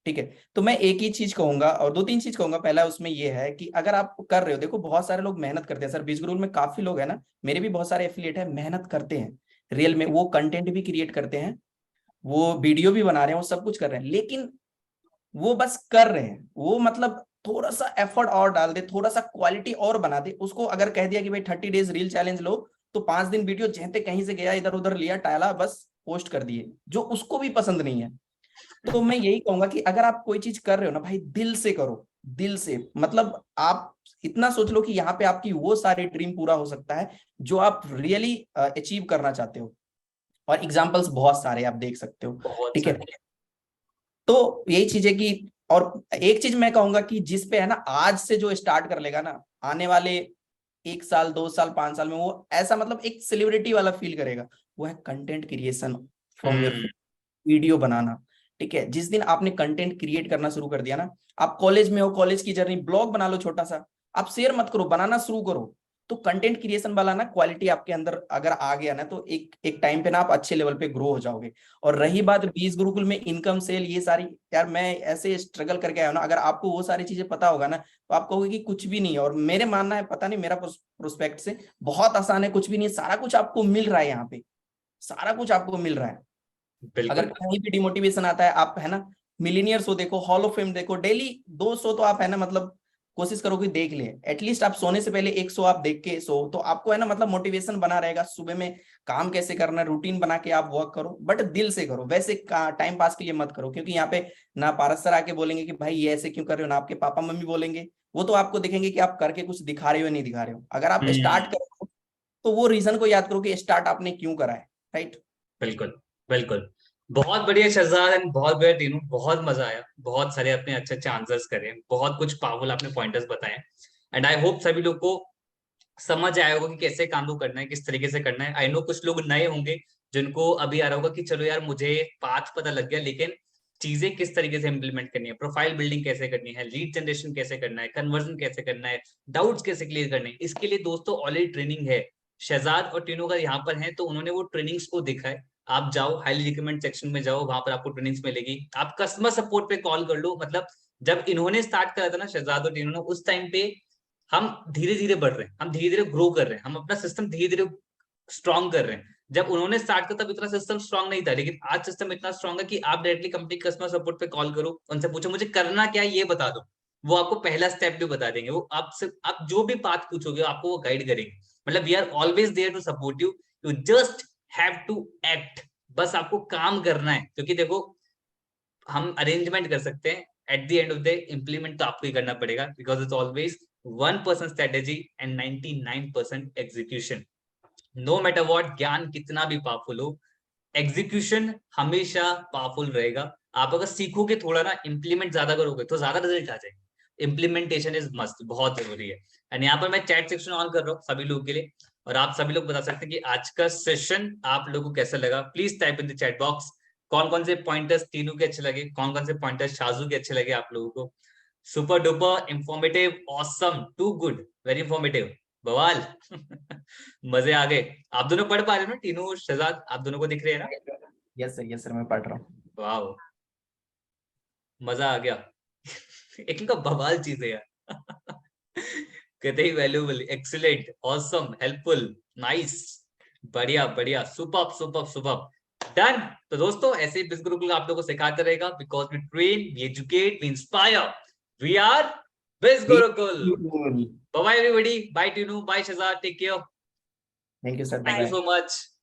ठीक है, तो मैं एक ही चीज कहूंगा और दो तीन चीज कहूंगा। पहला उसमें ये है कि अगर आप कर रहे हो, देखो बहुत सारे लोग मेहनत करते हैं सर, बीज गुरुकुल में काफी लोग हैं ना, मेरे भी बहुत सारे एफिलिएट है, मेहनत करते हैं रियल में, वो कंटेंट भी क्रिएट करते हैं, वो वीडियो भी बना रहे हैं, वो सब कुछ कर रहे हैं, लेकिन वो बस कर रहे हैं। वो मतलब थोड़ा सा एफर्ट और डाल दे, थोड़ा सा क्वालिटी और बना दे, उसको अगर कह दिया कि भाई 30 डेज रील चैलेंज लो, तो 5 दिन वीडियो जहते कहीं से गया इधर उधर लिया टाला बस पोस्ट कर दिए, जो उसको भी पसंद नहीं है। तो मैं यही कहूंगा कि अगर आप कोई चीज कर रहे हो ना भाई, दिल से करो, दिल से। मतलब आप इतना सोच लो कि यहाँ पे आपकी वो सारी ड्रीम पूरा हो सकता है जो आप रियली अचीव करना चाहते हो। और एग्जाम्पल्स बहुत सारे आप देख सकते हो। बहुत ठीक है, सारे। तो यही चीज है कि, और एक चीज मैं कहूंगा कि जिस पे है ना आज से जो स्टार्ट कर लेगा ना, आने वाले 1 साल 2 साल 5 साल में वो ऐसा मतलब एक सेलिब्रिटी वाला फील करेगा। वो है content creation from your, video बनाना। ठीक है, जिस दिन आपने कंटेंट क्रिएट करना शुरू कर दिया ना, आप कॉलेज में हो, कॉलेज की जर्नी, ब्लॉग बना लो छोटा सा, आप शेयर मत करो, बनाना शुरू करो। तो कंटेंट क्रिएशन वाला ना क्वालिटी आपके अंदर अगर आ गया ना, तो एक एक टाइम पे ना आप अच्छे लेवल पे ग्रो हो जाओगे। और रही बात बीज गुरुकुल में इनकम सेल ये सारी, यार मैं ऐसे स्ट्रगल करके आया हूं ना, अगर आपको वो सारी चीजें पता होगा ना, तो आप कहोगे कि कुछ भी नहीं है। और मेरे मानना है, पता नहीं मेरा प्रोस्पेक्ट से, बहुत आसान है, कुछ भी नहीं है, सारा कुछ आपको मिल रहा है यहाँ पे, सारा कुछ आपको मिल रहा है। अगर बिल्कुल कहीं भी डिमोटिवेशन आता है, आप है ना मिलीनियर शो देखो, हॉल ऑफ फेम देखो, डेली 2 शो तो आप है ना मतलब कोशिश करो कि देख ले, एटलीस्ट आप सोने से पहले 1 शो आप देख के सो, तो आपको है ना मतलब मोटिवेशन बना रहेगा सुबह में काम कैसे करना है, रूटीन बना के आप वर्क करो, बट दिल से करो, वैसे टाइम पास के लिए मत करो। क्योंकि यहाँ पे ना पारस सर आके बोलेंगे कि भाई ये ऐसे क्यों कर रहे हो, ना आपके पापा मम्मी बोलेंगे, वो तो आपको देखेंगे कि आप करके कुछ दिखा रहे हो नहीं दिखा रहे हो। अगर आप स्टार्ट करो तो वो रीजन को याद करो कि स्टार्ट आपने क्यों करा है, राइट। बिल्कुल बिल्कुल। बहुत बढ़िया शहजाद एंड बहुत बढ़िया तीनों, बहुत मजा आया, बहुत सारे अपने अच्छे अच्छे आंसर्स करे, बहुत कुछ पावरफुल आपने पॉइंटर्स बताए एंड आई होप सभी लोग को समझ आया होगा कि कैसे काम को करना है, किस तरीके से करना है। आई नो कुछ लोग नए होंगे जिनको अभी आ रहा होगा कि चलो यार मुझे पाथ पता लग गया, लेकिन चीजें किस तरीके से इंप्लीमेंट करनी है, प्रोफाइल बिल्डिंग कैसे करनी है, लीड जनरेशन कैसे करना है, कन्वर्जन कैसे करना है, डाउट्स कैसे क्लियर करने हैं, इसके लिए दोस्तों ऑलरेडी ट्रेनिंग है। शहजाद और टीनू अगर यहाँ पर हैं तो उन्होंने वो ट्रेनिंग्स को देखा है। आप जाओ हाईली रिकमेंड सेक्शन में जाओ, वहां पर आपको ट्रेनिंग्स मिलेगी। आप कस्टमर सपोर्ट पे कॉल कर लो। मतलब जब इन्होंने स्टार्ट करा था ना शहजाद और टीनू ने, उस टाइम पे हम धीरे धीरे बढ़ रहे हैं, हम धीरे धीरे ग्रो कर रहे हैं, हम अपना सिस्टम धीरे धीरे स्ट्रॉन्ग कर रहे हैं। जब उन्होंने स्टार्ट किया तब इतना सिस्टम स्ट्रॉन्ग नहीं था, लेकिन आज सिस्टम इतना स्ट्रॉन्ग है कि आप डायरेक्टली कंपनी कस्टमर सपोर्ट पे कॉल करो, उनसे पूछो मुझे करना क्या है ये बता दो, वो आपको पहला स्टेप भी बता देंगे। वो आपसे आप जो भी बात पूछोगे आपको वो गाइड करेंगे। मतलब we are always there to support you, you just have to act. बस आपको काम करना है, क्योंकि देखो हम अरेंजमेंट कर सकते हैं, at the end of the implement तो आपको ही करना पड़ेगा, because it's always 1% strategy and 99% execution. No matter what, ज्ञान कितना भी पावरफुल हो, एग्जीक्यूशन हमेशा पावरफुल रहेगा। आप अगर सीखोगे थोड़ा ना, इंप्लीमेंट ज्यादा करोगे तो ज्यादा रिजल्ट आ जाएगा। इम्प्लीमेंटेशन इज मस्ट, बहुत जरूरी है। एंड यहाँ पर मैं चैट सेक्शन ऑन कर रहा हूँ सभी लोगों के लिए, और आप सभी लोग बता सकते हैं कि आज का सेशन आप लोगों को कैसा लगा। Please type in the chat box कौन कौन से पॉइंटर्स तीनों के अच्छे लगे, कौन कौन से पॉइंटर्स शाजू के अच्छे लगे आप लोगों को। Super duper informative, awesome, too good, very informative, बवाल। मजे आ गए। आप दोनों पढ़ पा रहे हो ना, तीनों शहजाद आप दोनों को दिख रहे हैं ना? यस सर मैं पढ़ रहा हूँ। वाह, मजा आ गया। इनका बवाल चीज है यार। कहते ही valuable, excellent, awesome, helpful, nice, बढ़िया बढ़िया, सुपर सुपर सुपर, डन। तो दोस्तों ऐसे ही बिज गुरुकुल आप लोगों को सिखाते रहेगा, because we train, we educate, we inspire, we are Biz Gurukul. Bye bye everybody, bye Tinu, bye Shahzad, take care, thank you sir, thank you bye. So much.